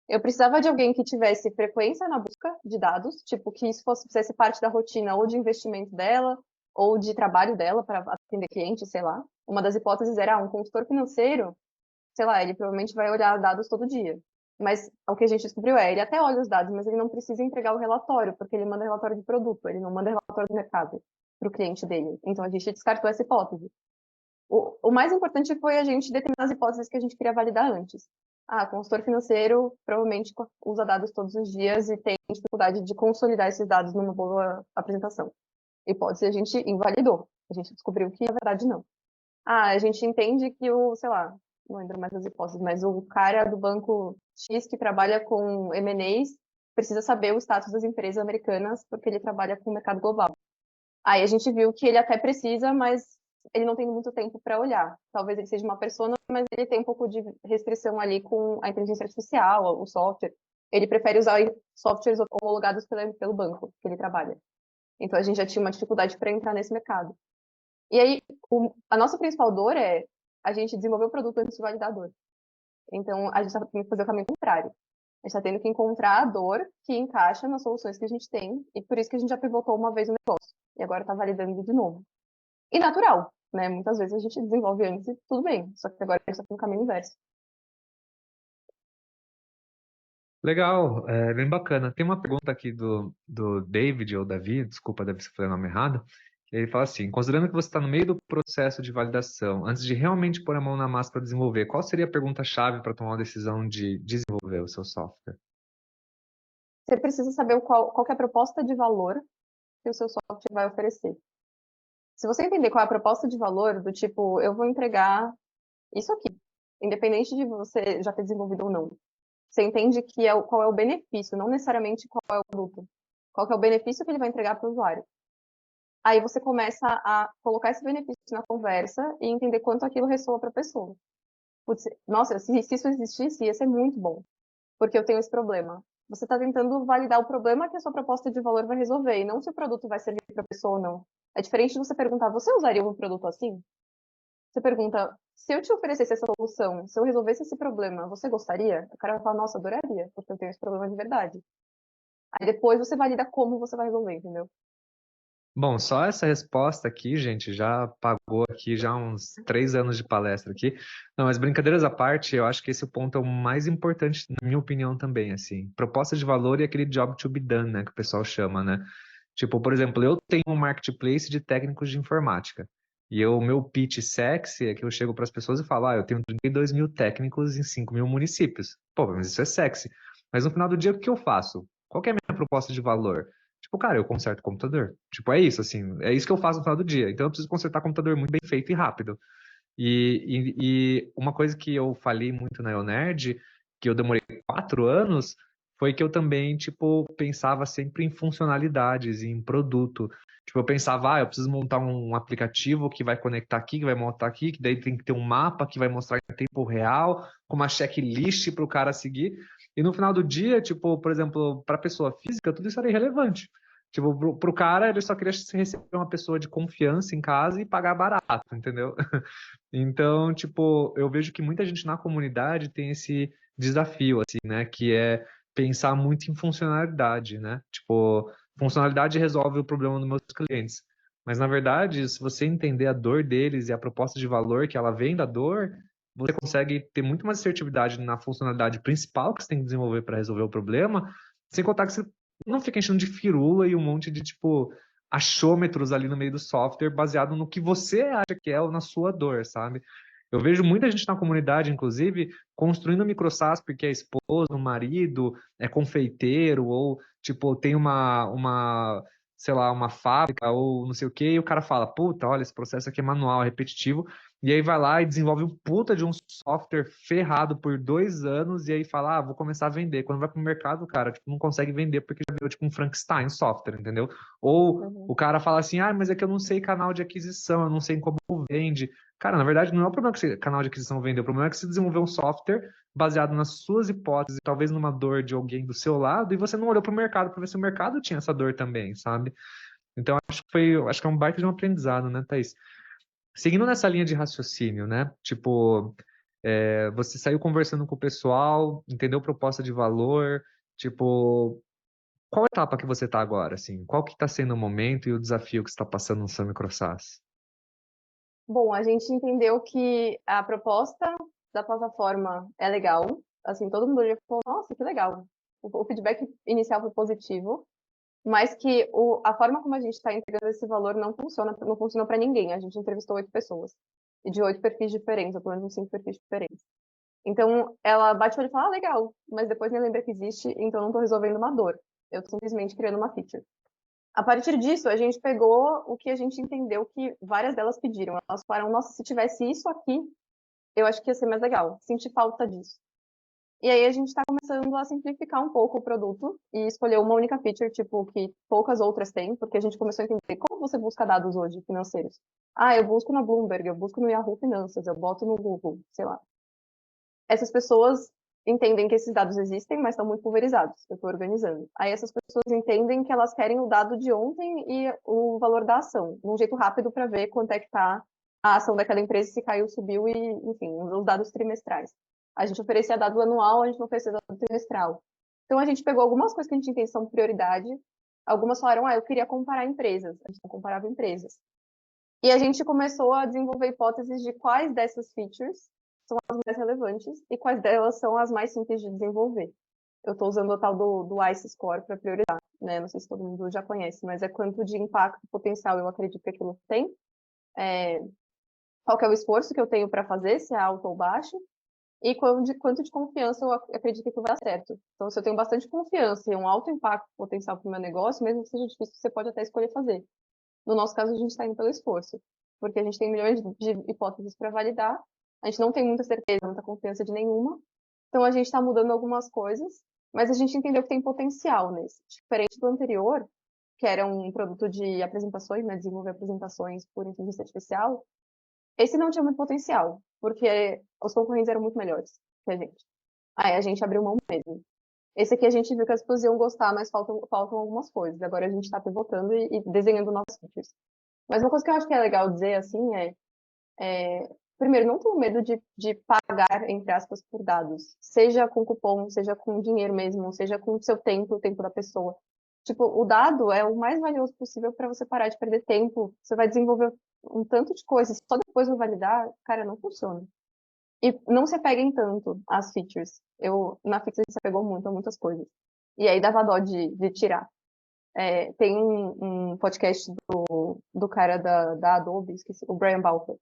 Eu precisava de alguém que tivesse frequência na busca de dados, tipo, que isso fizesse parte da rotina ou de investimento dela, ou de trabalho dela para atender clientes, sei lá. Uma das hipóteses era, um consultor financeiro, sei lá, ele provavelmente vai olhar dados todo dia. Mas o que a gente descobriu ele até olha os dados, mas ele não precisa entregar o relatório, porque ele manda relatório de produto, ele não manda relatório do mercado para o cliente dele. Então a gente descartou essa hipótese. O mais importante foi a gente determinar as hipóteses que a gente queria validar antes. Consultor financeiro provavelmente usa dados todos os dias e tem dificuldade de consolidar esses dados numa boa apresentação. Hipótese a gente invalidou. A gente descobriu que, na verdade, não. A gente entende que sei lá, não lembro mais das hipóteses, mas o cara do banco X que trabalha com M&As precisa saber o status das empresas americanas porque ele trabalha com o mercado global. Aí a gente viu que ele até precisa, mas ele não tem muito tempo para olhar. Talvez ele seja uma persona, mas ele tem um pouco de restrição ali com a inteligência artificial, o software. Ele prefere usar softwares homologados pelo banco que ele trabalha. Então a gente já tinha uma dificuldade para entrar nesse mercado. E aí, a nossa principal dor é a gente desenvolver o produto antes de validar a dor. Então a gente está tendo que fazer o caminho contrário. A gente está tendo que encontrar a dor que encaixa nas soluções que a gente tem, e por isso que a gente já pivotou uma vez o negócio. E agora está validando de novo. E natural, né? Muitas vezes a gente desenvolve antes e tudo bem. Só que agora a gente está no caminho inverso. Legal, bem bacana. Tem uma pergunta aqui do David, ou Davi, desculpa, deve ser falei o nome errado. Ele fala assim: considerando que você está no meio do processo de validação, antes de realmente pôr a mão na massa para desenvolver, qual seria a pergunta-chave para tomar uma decisão de desenvolver o seu software? Você precisa saber qual que é a proposta de valor que o seu software vai oferecer. Se você entender qual é a proposta de valor, do tipo, eu vou entregar isso aqui, independente de você já ter desenvolvido ou não. Você entende que qual é o benefício, não necessariamente qual é o produto. Qual que é o benefício que ele vai entregar para o usuário. Aí você começa a colocar esse benefício na conversa e entender quanto aquilo ressoa para a pessoa. Putz, nossa, se isso existisse, ia ser muito bom, porque eu tenho esse problema. Você está tentando validar o problema que a sua proposta de valor vai resolver, e não se o produto vai servir para a pessoa ou não. É diferente de você perguntar, você usaria um produto assim? Você pergunta, se eu te oferecesse essa solução, se eu resolvesse esse problema, você gostaria? O cara vai falar, nossa, adoraria, porque eu tenho esse problema de verdade. Aí depois você valida como você vai resolver, entendeu? Bom, só essa resposta aqui, gente, já pagou aqui já uns 3 anos de palestra aqui. Não, mas brincadeiras à parte, eu acho que esse ponto é o mais importante, na minha opinião também, assim. Proposta de valor e aquele job to be done, né, que o pessoal chama, né? Tipo, por exemplo, eu tenho um marketplace de técnicos de informática. E o meu pitch sexy é que eu chego para as pessoas e falo, eu tenho 32 mil técnicos em 5 mil municípios. Pô, mas isso é sexy. Mas no final do dia, o que eu faço? Qual que é a minha proposta de valor? Tipo, cara, eu conserto o computador. Tipo, é isso, assim, é isso que eu faço no final do dia. Então eu preciso consertar o computador muito bem feito e rápido. E uma coisa que eu falei muito na EONerd, que eu demorei 4 anos, foi que eu também, tipo, pensava sempre em funcionalidades, em produto. Tipo, eu pensava, eu preciso montar um aplicativo que vai conectar aqui, que vai montar aqui, que daí tem que ter um mapa que vai mostrar em tempo real, com uma checklist para o cara seguir. E no final do dia, tipo, por exemplo, para a pessoa física, tudo isso era irrelevante. Tipo, pro cara, ele só queria receber uma pessoa de confiança em casa e pagar barato, entendeu? Então, tipo, eu vejo que muita gente na comunidade tem esse desafio, assim, né? Que é pensar muito em funcionalidade, né? Tipo, funcionalidade resolve o problema dos meus clientes. Mas, na verdade, se você entender a dor deles e a proposta de valor que ela vem da dor, você consegue ter muito mais assertividade na funcionalidade principal que você tem que desenvolver para resolver o problema, sem contar que você não fica enchendo de firula e um monte de, tipo, achômetros ali no meio do software baseado no que você acha que é ou na sua dor, sabe? Eu vejo muita gente na comunidade, inclusive, construindo micro SaaS porque é esposo, marido, é confeiteiro, ou, tipo, tem sei lá, uma fábrica, ou não sei o quê, e o cara fala, puta, olha, esse processo aqui é manual, é repetitivo, e aí vai lá e desenvolve um puta de um software ferrado por 2 anos, e aí fala, vou começar a vender. Quando vai pro mercado, cara, tipo, não consegue vender porque já virou, tipo, um Frankenstein software, entendeu? Ou Uhum. o cara fala assim, mas é que eu não sei canal de aquisição, eu não sei como vende. Cara, na verdade, não é o problema que esse canal de aquisição vende, o problema é que você desenvolveu um software baseado nas suas hipóteses, talvez numa dor de alguém do seu lado, e você não olhou para o mercado para ver se o mercado tinha essa dor também, sabe? Então, acho que é um baita de um aprendizado, né, Thaís? Seguindo nessa linha de raciocínio, né? Tipo, você saiu conversando com o pessoal, entendeu proposta de valor, tipo, qual etapa que você está agora, assim? Qual que está sendo o momento e o desafio que você está passando no seu microsas? Bom, a gente entendeu que a proposta da plataforma é legal. Assim, todo mundo já falou, nossa, que legal. O feedback inicial foi positivo, mas que a forma como a gente está entregando esse valor não funcionou para ninguém. A gente entrevistou 8 pessoas, e de 8 perfis diferentes, ou pelo menos 5 perfis diferentes. Então, ela bate o olho e fala, legal, mas depois nem lembra que existe, então não estou resolvendo uma dor. Eu estou simplesmente criando uma feature. A partir disso, a gente pegou o que a gente entendeu que várias delas pediram. Elas falaram, nossa, se tivesse isso aqui, eu acho que ia ser mais legal. Senti falta disso. E aí a gente está começando a simplificar um pouco o produto e escolher uma única feature, tipo, que poucas outras têm, porque a gente começou a entender como você busca dados hoje financeiros. Eu busco na Bloomberg, eu busco no Yahoo Finanças, eu boto no Google, sei lá. Essas pessoas entendem que esses dados existem, mas estão muito pulverizados. Eu estou organizando. Aí essas pessoas entendem que elas querem o dado de ontem e o valor da ação, um jeito rápido para ver quanto é que está a ação daquela empresa, se caiu, subiu e, enfim, os dados trimestrais. A gente oferecia dado anual, a gente não oferecia dado trimestral. Então a gente pegou algumas coisas que a gente entende são prioridade, algumas falaram, eu queria comparar empresas, a gente não comparava empresas. E a gente começou a desenvolver hipóteses de quais dessas features são as mais relevantes e quais delas são as mais simples de desenvolver. Eu estou usando o tal do ICE Score para priorizar, né? Não sei se todo mundo já conhece, mas é quanto de impacto potencial eu acredito que aquilo tem, qual que é o esforço que eu tenho para fazer, se é alto ou baixo, e quanto de confiança eu acredito que vai dar certo. Então, se eu tenho bastante confiança e um alto impacto potencial para o meu negócio, mesmo que seja difícil, você pode até escolher fazer. No nosso caso, a gente está indo pelo esforço, porque a gente tem milhões de hipóteses para validar, a gente não tem muita certeza, muita confiança de nenhuma, então a gente está mudando algumas coisas, mas a gente entendeu que tem potencial nesse. Diferente do anterior, que era um produto de apresentações, né, desenvolver apresentações por inteligência artificial, esse não tinha muito potencial, porque os concorrentes eram muito melhores que a gente. Aí a gente abriu mão mesmo. Esse aqui a gente viu que as pessoas iam gostar, mas faltam algumas coisas. Agora a gente está pivotando e desenhando novos features. Mas uma coisa que eu acho que é legal dizer, assim, primeiro, não tenho medo de pagar, entre aspas, por dados. Seja com cupom, seja com dinheiro mesmo, seja com o seu tempo, o tempo da pessoa. Tipo, o dado é o mais valioso possível para você parar de perder tempo. Você vai desenvolver um tanto de coisas, só depois vai validar, cara, não funciona. E não se apeguem tanto às features. Na Fix, a gente se apegou muito a muitas coisas. E aí dava dó de tirar. Tem um podcast do cara da Adobe, esqueci, o Brian Balfour,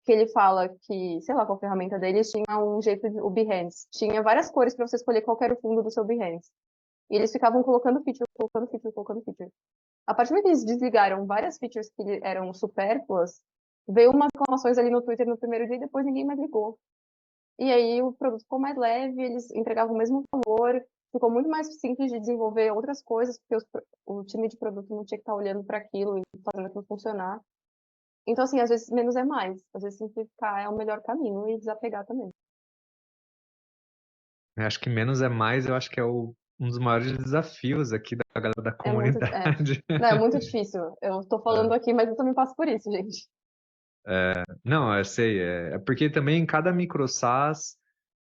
que ele fala que, sei lá qual ferramenta deles, tinha um jeito o Behance. Tinha várias cores para você escolher qual era o fundo do seu Behance. E eles ficavam colocando feature, colocando feature, colocando feature. A partir do momento que eles desligaram várias features que eram supérfluas, veio umas reclamações ali no Twitter no primeiro dia e depois ninguém mais ligou. E aí o produto ficou mais leve, eles entregavam o mesmo valor, ficou muito mais simples de desenvolver outras coisas, porque o time de produto não tinha que estar olhando para aquilo e fazendo aquilo funcionar. Então, assim, às vezes menos é mais. Às vezes simplificar é o melhor caminho e desapegar também. Eu acho que menos é mais, eu acho que é um dos maiores desafios aqui da galera da comunidade. Não, é muito difícil. Eu tô falando aqui, mas eu também passo por isso, gente. Não, eu sei, é porque também cada micro SaaS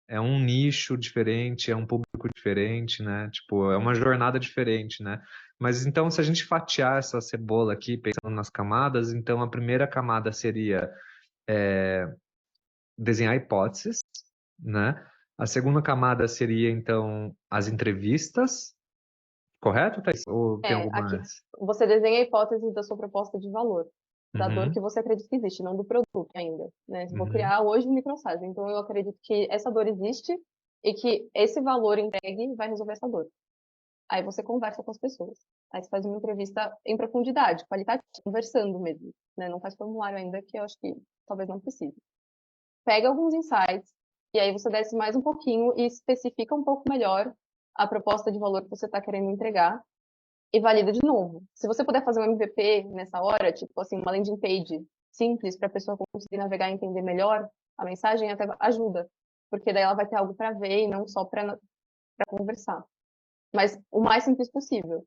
é um nicho diferente, é um público diferente, né? Tipo, é uma jornada diferente, né? Mas então, se a gente fatiar essa cebola aqui, pensando nas camadas, então a primeira camada seria desenhar hipóteses, né? A segunda camada seria, então, as entrevistas, correto, Thaís? Ou tem alguma Aqui, antes? você desenha a hipótese da sua proposta de valor, da dor Uhum, que você acredita que existe, não do produto ainda, né? Eu vou uhum. criar hoje um microsite, então eu acredito que essa dor existe e que esse valor entregue vai resolver essa dor. Aí você conversa com as pessoas. Aí você faz uma entrevista em profundidade, qualitativa, conversando mesmo, né? Não faz formulário ainda, que eu acho que talvez não precise. Pega alguns insights e aí você desce mais um pouquinho e especifica um pouco melhor a proposta de valor que você está querendo entregar e valida de novo. Se você puder fazer um MVP nessa hora, tipo assim, uma landing page simples para a pessoa conseguir navegar e entender melhor a mensagem, até ajuda, porque daí ela vai ter algo para ver e não só para conversar. Mas o mais simples possível.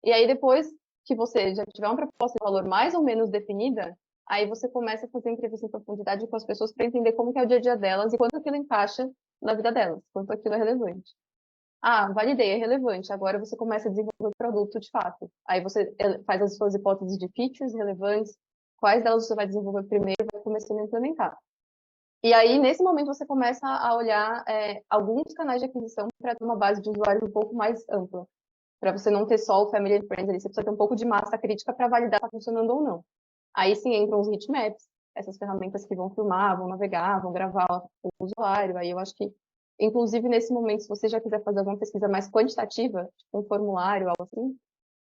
E aí depois que você já tiver uma proposta de valor mais ou menos definida, aí você começa a fazer entrevista em profundidade com as pessoas para entender como que é o dia a dia delas e quanto aquilo encaixa na vida delas, quanto aquilo é relevante. Ah, validei, é relevante. Agora você começa a desenvolver o produto de fato. Aí você faz as suas hipóteses de features relevantes, quais delas você vai desenvolver primeiro e vai começando a implementar. E aí, nesse momento, você começa a olhar alguns canais de aquisição para ter uma base de usuários um pouco mais ampla. Para você não ter só o Family and Friends ali, você precisa ter um pouco de massa crítica para validar se está funcionando ou não. Aí sim entram os heatmaps, essas ferramentas que vão filmar, vão navegar, vão gravar o usuário. Aí eu acho que, inclusive nesse momento, se você já quiser fazer alguma pesquisa mais quantitativa, tipo um formulário, algo assim,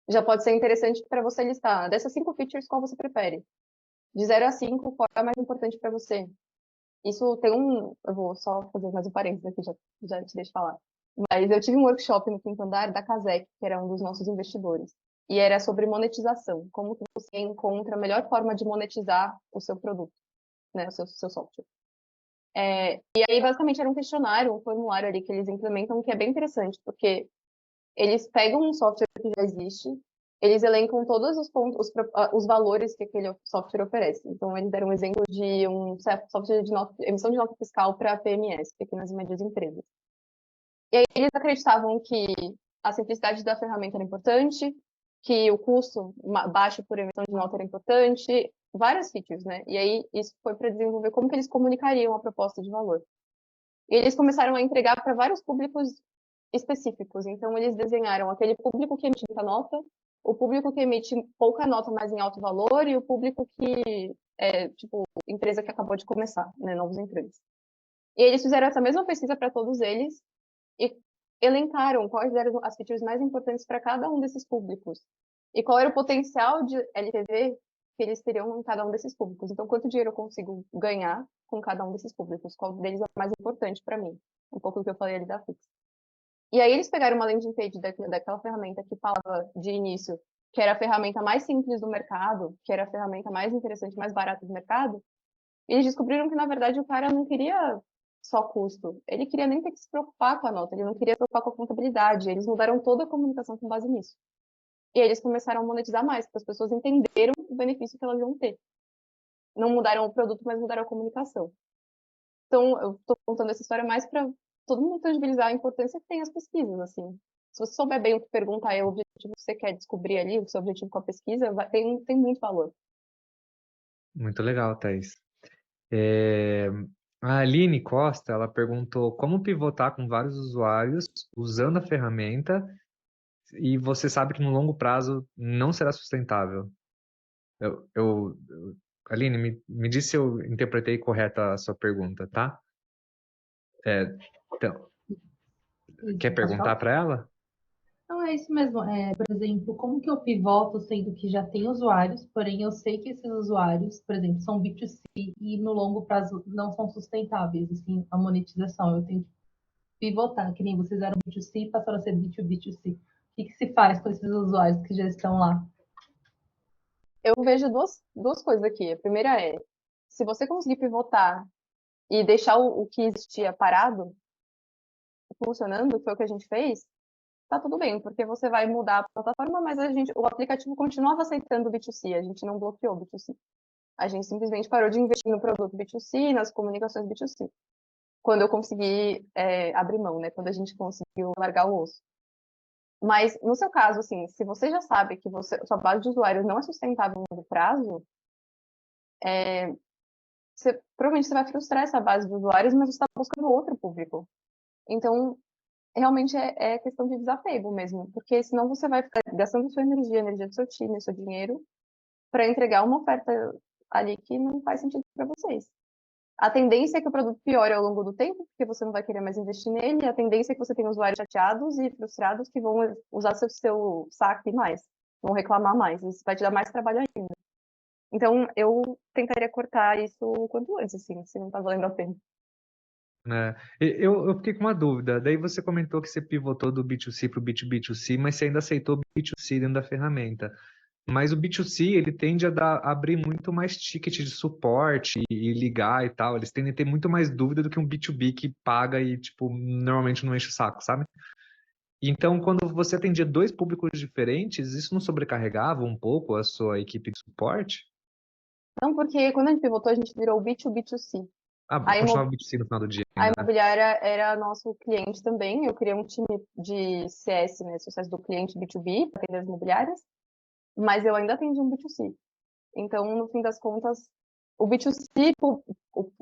já pode ser interessante para você listar dessas 5 features, qual você prefere? De 0 a 5, qual é a mais importante para você? Isso tem eu vou só fazer mais um parênteses aqui, já te deixo falar. Mas eu tive um workshop no quinto andar da Casec, que era um dos nossos investidores. E era sobre monetização, como que você encontra a melhor forma de monetizar o seu produto, né, o seu software. E aí, basicamente, era um questionário, um formulário ali que eles implementam, que é bem interessante, porque eles pegam um software que já existe, eles elencam todos os pontos, os valores que aquele software oferece. Então, eles deram um exemplo de um software de emissão de nota fiscal para PMS, pequenas e médias empresas. E aí, eles acreditavam que a simplicidade da ferramenta era importante, que o custo baixo por emissão de nota era importante, várias features, né? E aí, isso foi para desenvolver como que eles comunicariam a proposta de valor. E eles começaram a entregar para vários públicos específicos. Então, eles desenharam aquele público que emite muita nota, o público que emite pouca nota, mas em alto valor, e o público que é, tipo, empresa que acabou de começar, né, novos empregos. E eles fizeram essa mesma pesquisa para todos eles e elencaram quais eram as features mais importantes para cada um desses públicos. e qual era o potencial de LTV que eles teriam em cada um desses públicos. Então, quanto dinheiro eu consigo ganhar com cada um desses públicos? Qual deles é mais importante para mim? Um pouco do que eu falei ali da Fix. E aí eles pegaram uma landing page daquela ferramenta que falava de início que era a ferramenta mais simples do mercado, que era a ferramenta mais interessante, mais barata do mercado, e eles descobriram que, na verdade, o cara não queria só custo, ele queria nem ter que se preocupar com a nota, ele não queria se preocupar com a contabilidade, eles mudaram toda a comunicação com base nisso. E aí eles começaram a monetizar mais, porque as pessoas entenderam o benefício que elas iam ter. Não mudaram o produto, mas mudaram a comunicação. Então, eu estou contando essa história mais para todo mundo tangibilizar a importância que tem as pesquisas, assim. Se você souber bem o que perguntar é o objetivo que você quer descobrir ali, o seu objetivo com a pesquisa, tem muito valor. Muito legal, Thaís. É, A Aline Costa, ela perguntou como pivotar com vários usuários usando a ferramenta e você sabe que no longo prazo não será sustentável. Aline, me diz se eu interpretei correta a sua pergunta, tá? Então, quer Isso, pode perguntar falar? para ela? Não, é isso mesmo. Por exemplo, como que eu pivoto sendo que já tem usuários, porém eu sei que esses usuários, por exemplo, são B2C e no longo prazo não são sustentáveis, assim, a monetização. Eu tenho que pivotar, que nem vocês eram B2C e passaram a ser B2B2C. O que se faz com esses usuários que já estão lá? Eu vejo duas coisas aqui. A primeira é, se você conseguir pivotar e deixar o que existia parado, funcionando, que foi o que a gente fez, tá tudo bem, porque você vai mudar a plataforma, mas o aplicativo continuava aceitando o B2C, a gente não bloqueou o B2C. A gente simplesmente parou de investir no produto B2C, nas comunicações B2C. Quando eu consegui abrir mão, né? Quando a gente conseguiu largar o osso. Mas, no seu caso, assim, se você já sabe que sua base de usuários não é sustentável no longo prazo, provavelmente você vai frustrar essa base de usuários, mas você está buscando outro público. Então, realmente é questão de desapego mesmo, porque senão você vai ficar gastando sua energia, a energia do seu time, seu dinheiro, para entregar uma oferta ali que não faz sentido para vocês. A tendência é que o produto piore ao longo do tempo, porque você não vai querer mais investir nele, e a tendência é que você tenha usuários chateados e frustrados que vão usar seu saque mais, vão reclamar mais, isso vai te dar mais trabalho ainda. Então, eu tentaria cortar isso o quanto antes, assim, se não tá valendo a pena. Eu fiquei com uma dúvida. Daí você comentou que você pivotou do B2C para o B2B2C, mas você ainda aceitou B2C dentro da ferramenta. Mas o B2C, ele tende a abrir muito mais ticket de suporte e ligar e tal. Eles tendem a ter muito mais dúvida do que um B2B que paga e, tipo, normalmente não enche o saco, sabe? Então, quando você atendia dois públicos diferentes, isso não sobrecarregava um pouco a sua equipe de suporte? Não, porque quando a gente pivotou, a gente virou B2B2C. Ah, A, imo continuava B2C no final do dia a ainda, né? imobiliária era nosso cliente também. Eu criei um time de CS, né, sucesso do cliente B2B, para atender as imobiliárias, mas eu ainda atendi um B2C. Então, no fim das contas, o B2C, o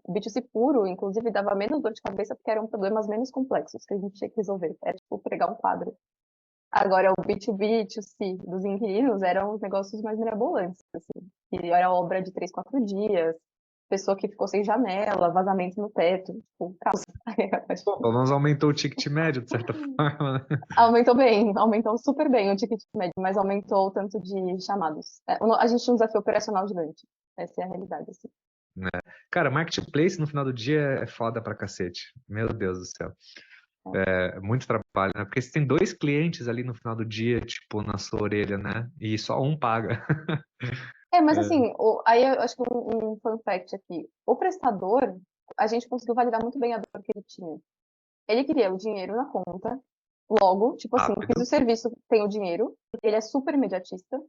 B2C puro, inclusive, dava menos dor de cabeça porque eram problemas menos complexos que a gente tinha que resolver. Era tipo pregar um quadro. Agora, o B2B, B2C dos inquilinos eram os negócios mais mirabolantes, assim. E era obra de 3, 4 dias, pessoa que ficou sem janela, vazamento no teto, tipo, caos. Pô, pelo menos aumentou o ticket médio, de certa forma, né? Aumentou bem, aumentou super bem o ticket médio, mas aumentou o tanto de chamados. A gente tinha um desafio operacional gigante. Essa é a realidade, assim. Cara, marketplace no final do dia é foda pra cacete. Meu Deus do céu. É muito trabalho, né? Porque você tem dois clientes ali no final do dia, tipo, na sua orelha, né? E só um paga. Mas assim, aí eu acho que um fun fact aqui. O prestador, a gente conseguiu validar muito bem a dor que ele tinha. Ele queria o dinheiro na conta, logo, tipo assim, fiz o Rápido. serviço, tem o dinheiro, ele é super imediatista,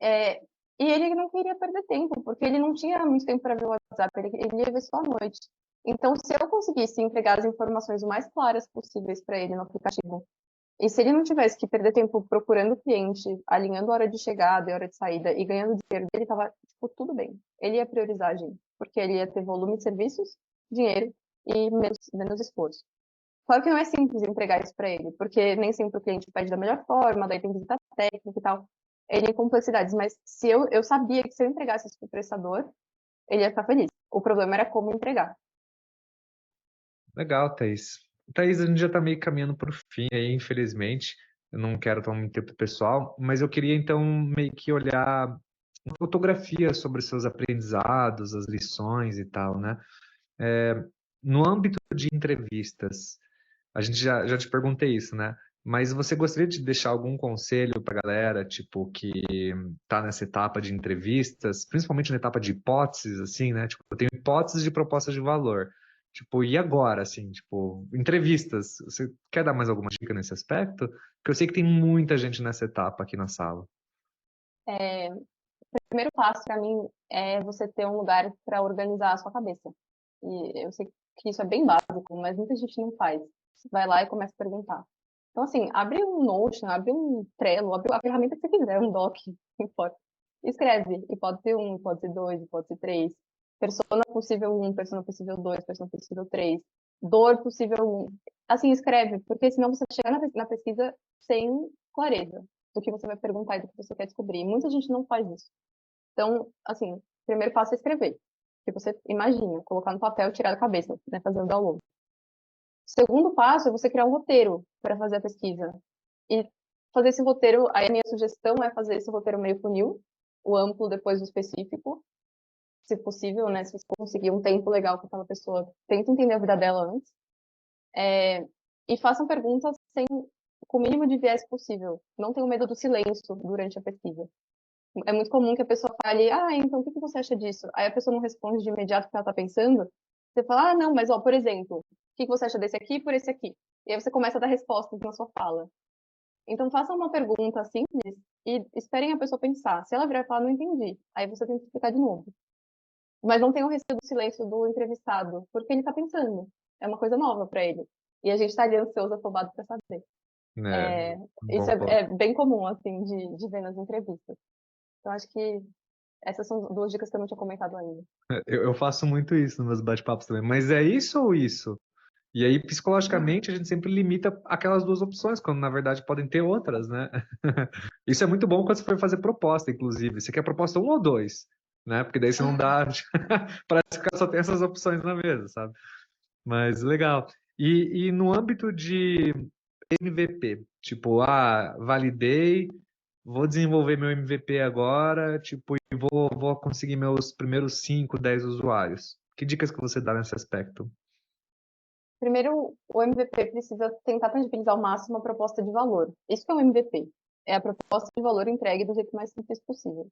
e ele não queria perder tempo, porque ele não tinha muito tempo para ver o WhatsApp, ele ia ver só à noite. Então, se eu conseguisse entregar as informações o mais claras possíveis para ele no aplicativo, e se ele não tivesse que perder tempo procurando o cliente, alinhando a hora de chegada e a hora de saída e ganhando dinheiro dele, tava, tipo, tudo bem. Ele ia priorizar a gente, porque ele ia ter volume de serviços, dinheiro e menos esforço. Claro que não é simples entregar isso para ele, porque nem sempre o cliente pede da melhor forma, daí tem visita técnica e tal. Ele tem complexidades, mas se eu sabia que se eu entregasse isso para o prestador, ele ia ficar feliz. O problema era como entregar. Legal, Thaís. Thaís, a gente já tá meio caminhando pro fim aí, infelizmente. eu não quero tomar muito tempo pessoal, mas eu queria então meio que olhar uma fotografia sobre os seus aprendizados, as lições e tal, né? No âmbito de entrevistas, a gente já te perguntei isso, né? Mas você gostaria de deixar algum conselho para a galera, tipo, que tá nessa etapa de entrevistas, principalmente na etapa de hipóteses, assim, né? Tipo, eu tenho hipóteses de propostas de valor. Tipo, e agora, assim, tipo, entrevistas, você quer dar mais alguma dica nesse aspecto? Porque eu sei que tem muita gente nessa etapa aqui na sala. O primeiro passo para mim é você ter um lugar para organizar a sua cabeça. E eu sei que isso é bem básico, mas muita gente não faz. Você vai lá e começa a perguntar. Então, assim, abre um Notion, abre um Trello, abre a ferramenta que você quiser, um Doc, não importa. Escreve. Hipótese 1, hipótese 2, hipótese 3. Persona possível 1, persona possível 2, persona possível 3. Dor possível 1. Assim, escreve, porque senão você chega na pesquisa sem clareza do que você vai perguntar e do que você quer descobrir. Muita gente não faz isso. Então, assim, o primeiro passo é escrever. Que você imagina, colocar no papel e tirar da cabeça, né, fazer o download. O segundo passo é você criar um roteiro para fazer a pesquisa. E fazer esse roteiro, aí a minha sugestão é fazer esse roteiro meio funil, o amplo depois do específico, se possível, né, se você conseguir um tempo legal com aquela pessoa, tenta entender a vida dela antes. E façam perguntas com o mínimo de viés possível. Não tenham medo do silêncio durante a pesquisa. É muito comum que a pessoa fale, então o que você acha disso? Aí a pessoa não responde de imediato o que ela está pensando. Você fala, não, mas ó, por exemplo, o que você acha desse aqui por esse aqui? E aí você começa a dar respostas na sua fala. Então faça uma pergunta simples e esperem a pessoa pensar. Se ela virar e falar, não entendi, aí você tem que explicar de novo. Mas não tenha o receio do silêncio do entrevistado, porque ele está pensando. É uma coisa nova para ele. E a gente está ali ansioso, afobado para saber. É, Isso bom ponto. é bem comum, assim, de ver nas entrevistas. Então acho que essas são duas dicas que eu não tinha comentado ainda. Eu faço muito isso nos meus bate-papos também. Mas é isso ou isso? E aí, psicologicamente, a gente sempre limita aquelas duas opções, quando na verdade podem ter outras, né? Isso é muito bom quando você for fazer proposta, inclusive. Você quer proposta um ou dois, né? Porque daí você não dá. Parece que o cara só tem essas opções na mesa, sabe? Mas legal. E no âmbito de MVP, tipo, validei, vou desenvolver meu MVP agora, tipo, e vou conseguir meus primeiros 5, 10 usuários. Que dicas que você dá nesse aspecto? Primeiro, o MVP precisa tentar tangibilizar ao máximo a proposta de valor. Isso que é um MVP. É a proposta de valor entregue do jeito mais simples possível.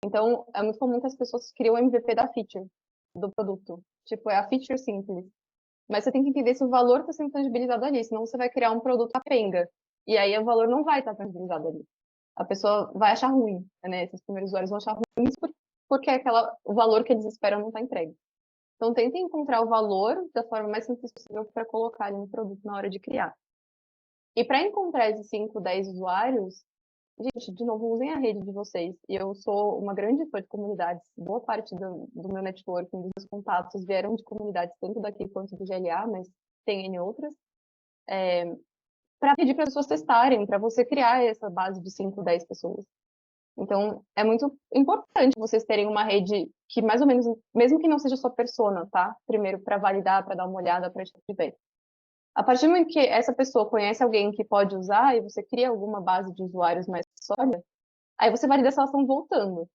Então, é muito comum que as pessoas criam o MVP da feature, do produto. Tipo, é a feature simples. Mas você tem que entender se o valor está sendo tangibilizado ali, senão você vai criar um produto capenga. E aí o valor não vai estar tangibilizado ali. A pessoa vai achar ruim, né? Esses primeiros usuários vão achar ruim porque o valor que eles esperam não está entregue. Então, tentem encontrar o valor da forma mais simples possível para colocar ali no produto na hora de criar. E para encontrar esses 5, 10 usuários, gente, de novo, usem a rede de vocês. E eu sou uma grande fã de comunidades. Boa parte do meu networking, dos meus contatos, vieram de comunidades, tanto daqui quanto do GLA, mas tem N outras. Para pedir para as pessoas testarem, para você criar essa base de 5, 10 pessoas. Então, é muito importante vocês terem uma rede que mais ou menos, mesmo que não seja sua persona, tá? Primeiro, para validar, para dar uma olhada, para ver. A partir do momento que essa pessoa conhece alguém que pode usar e você cria alguma base de usuários mais sólida, aí você valida se elas estão voltando.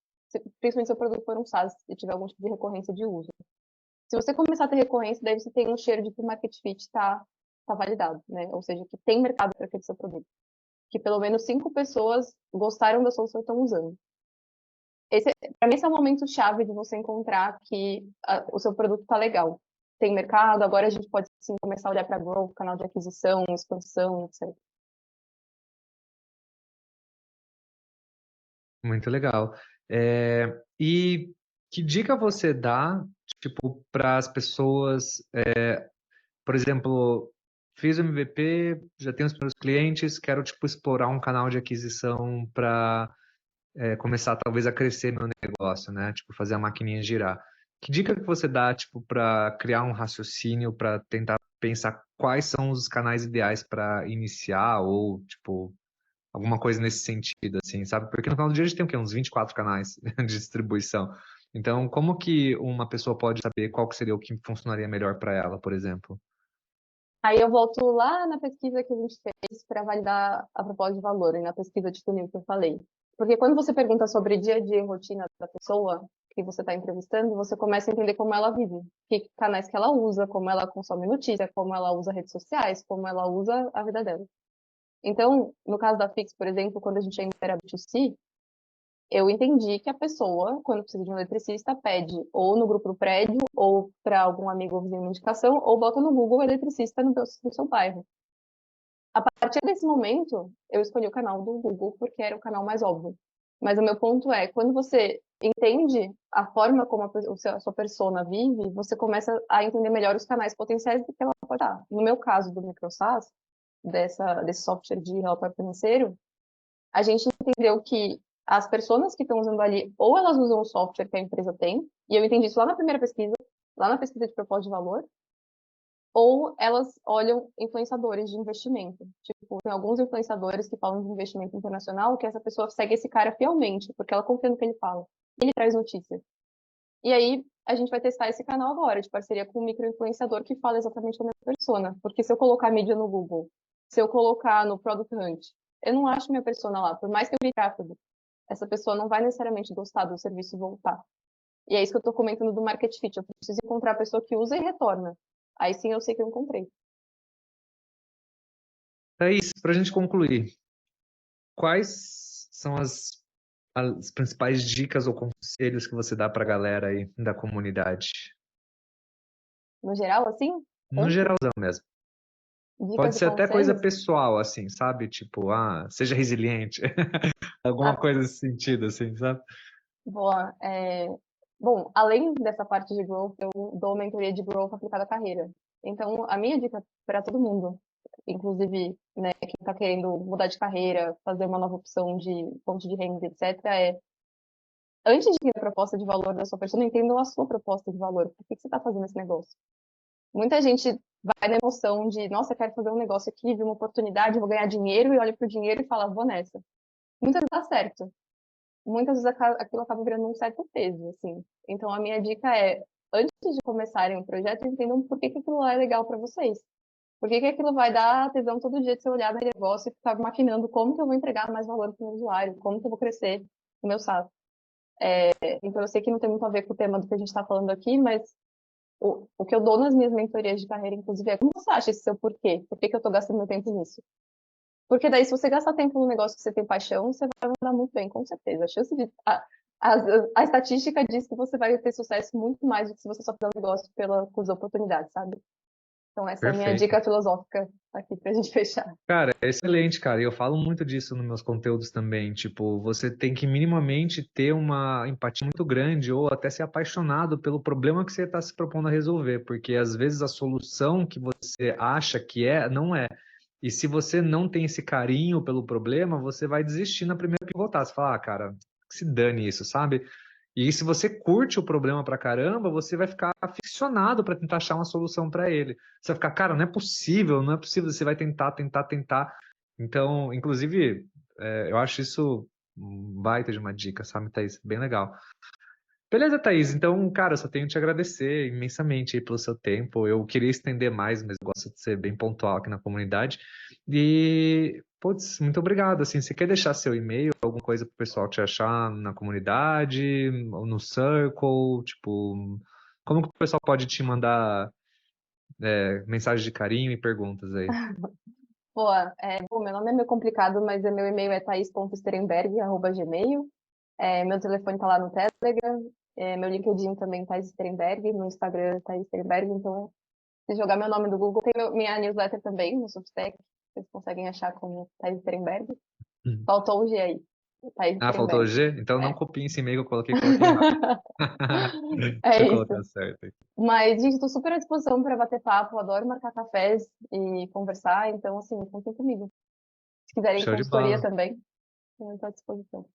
Principalmente se o produto for um SaaS e tiver algum tipo de recorrência de uso. Se você começar a ter recorrência, daí você tem um cheiro de que o market fit está validado, né? Ou seja, que tem mercado para aquele seu produto. Que pelo menos 5 pessoas gostaram da solução e estão usando. Para mim, esse é o momento chave de você encontrar que o seu produto está legal. Tem mercado, agora a gente pode sim começar a olhar para growth, canal de aquisição, expansão, etc. Muito legal. E que dica você dá, tipo, para as pessoas, por exemplo, fiz o MVP, já tenho os meus clientes, quero, tipo, explorar um canal de aquisição para começar, talvez, a crescer meu negócio, né? Tipo, fazer a maquininha girar. Que dica que você dá, tipo, para criar um raciocínio, para tentar pensar quais são os canais ideais para iniciar ou, tipo, alguma coisa nesse sentido, assim, sabe? Porque no final do dia a gente tem o quê? Uns 24 canais de distribuição. Então, como que uma pessoa pode saber qual que seria o que funcionaria melhor para ela, por exemplo? Aí eu volto lá na pesquisa que a gente fez para validar a proposta de valor, e na pesquisa de funil que eu falei. Porque quando você pergunta sobre dia a dia e rotina da pessoa que você está entrevistando, você começa a entender como ela vive, que canais que ela usa, como ela consome notícia, como ela usa redes sociais, como ela usa a vida dela. Então, no caso da Fix, por exemplo, quando a gente ainda era B2C, eu entendi que a pessoa, quando precisa de um eletricista, pede ou no grupo do prédio, ou para algum amigo ou vizinho uma indicação, ou bota no Google eletricista no seu bairro. A partir desse momento, eu escolhi o canal do Google porque era o canal mais óbvio. Mas o meu ponto é, quando você entende a forma como a sua persona vive, você começa a entender melhor os canais potenciais do que ela pode dar. No meu caso do MicroSAS, desse software de relatório financeiro, a gente entendeu que as pessoas que estão usando ali, ou elas usam o software que a empresa tem, e eu entendi isso lá na primeira pesquisa, lá na pesquisa de proposta de valor, ou elas olham influenciadores de investimento. Tipo, tem alguns influenciadores que falam de investimento internacional que essa pessoa segue esse cara fielmente, porque ela confia no que ele fala. Ele traz notícias. E aí, a gente vai testar esse canal agora, de parceria com um micro-influenciador que fala exatamente a minha persona. Porque se eu colocar mídia no Google, se eu colocar no Product Hunt, eu não acho minha persona lá, por mais que eu crie tráfego. Essa pessoa não vai necessariamente gostar do serviço e voltar. E é isso que eu estou comentando do Market Fit. Eu preciso encontrar a pessoa que usa e retorna. Aí sim eu sei que eu encontrei. Thaís, para a gente concluir, quais são as principais dicas ou conselhos que você dá para a galera aí da comunidade? No geral, assim, No amplo, geralzão mesmo. Pode dicas e ser até coisa conselhos. pessoal, assim, sabe? Tipo, seja resiliente. Alguma Ah, coisa nesse sentido, assim, sabe? boa. Bom, além dessa parte de growth, eu dou mentoria de growth aplicada à carreira. Então, a minha dica para todo mundo, inclusive, né, quem está querendo mudar de carreira, fazer uma nova opção de fonte de renda, etc., antes de ter a proposta de valor da sua pessoa, entendam a sua proposta de valor. Por que você está fazendo esse negócio? Muita gente vai na emoção de, nossa, eu quero fazer um negócio aqui, vi uma oportunidade, vou ganhar dinheiro, e olha pro dinheiro e fala, vou nessa. Muitas vezes dá certo. Muitas vezes aquilo acaba virando um certo peso, assim. Então, a minha dica é, antes de começarem o projeto, entendam por que aquilo lá é legal para vocês. Por que aquilo vai dar tesão todo dia de você olhar naquele negócio e ficar maquinando como que eu vou entregar mais valor para o meu usuário, como que eu vou crescer o meu SaaS. Então, eu sei que não tem muito a ver com o tema do que a gente está falando aqui, mas o que eu dou nas minhas mentorias de carreira, inclusive, é como você acha esse seu porquê? Por que que eu estou gastando meu tempo nisso? Porque daí, se você gastar tempo num negócio que você tem paixão, você vai mandar muito bem, com certeza. A, a estatística diz que você vai ter sucesso muito mais do que se você só fizer um negócio com as oportunidades, sabe? Então, essa é a minha Perfeito. dica filosófica aqui pra gente fechar. Cara, é excelente, cara. E eu falo muito disso nos meus conteúdos também. Tipo, você tem que minimamente ter uma empatia muito grande ou até ser apaixonado pelo problema que você está se propondo a resolver, porque às vezes a solução que você acha que não é. E se você não tem esse carinho pelo problema, você vai desistir na primeira que voltar. Você fala, cara, que se dane isso, sabe? E se você curte o problema pra caramba, você vai ficar aficionado para tentar achar uma solução para ele. Você vai ficar, cara, não é possível, não é possível. Você vai tentar, tentar, tentar. Então, inclusive, eu acho isso um baita de uma dica, sabe, Thaís? Bem legal. Beleza, Thaís. Então, cara, eu só tenho que te agradecer imensamente aí pelo seu tempo. Eu queria estender mais, mas eu gosto de ser bem pontual aqui na comunidade. E, putz, muito obrigado. Assim, você quer deixar seu e-mail, alguma coisa para o pessoal te achar na comunidade, ou no Circle? Tipo, como que o pessoal pode te mandar mensagens de carinho e perguntas aí? Bom, meu nome é meio complicado, mas meu e-mail é thais.sterenberg@gmail. Meu telefone tá lá no Telegram. Meu LinkedIn também, Thais Sterenberg. No Instagram, Thais Sterenberg. Então, se jogar meu nome do Google, tem minha newsletter também, no Substack. Vocês conseguem achar como Thais Sterenberg. Hum. Faltou o G aí. Thais Ah, faltou o Sterenberg. G? Então não É. copie esse e-mail que eu coloquei errado. Deixa É eu isso. colocar certo aqui. Mas, gente, estou super à disposição para bater papo. Adoro marcar cafés e conversar. Então, assim, contem comigo. Se quiserem Show de consultoria bola. também, eu estou à disposição.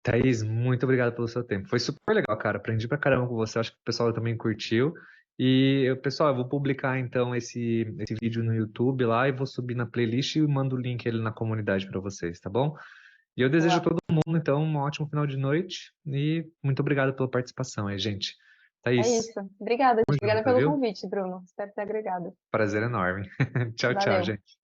Thaís, muito obrigado pelo seu tempo. Foi super legal, cara. Aprendi pra caramba com você. Acho que o pessoal também curtiu. E, pessoal, eu vou publicar então esse vídeo no YouTube lá e vou subir na playlist e mando o link ali na comunidade para vocês, tá bom? E eu desejo a Boa. todo mundo, então, um ótimo final de noite e muito obrigado pela participação aí, gente. É Thaís, isso. Obrigada, tamo obrigada junto, pelo viu? convite, Bruno. Espero ter agregado. Prazer enorme. Tchau, tchau, Valeu. gente.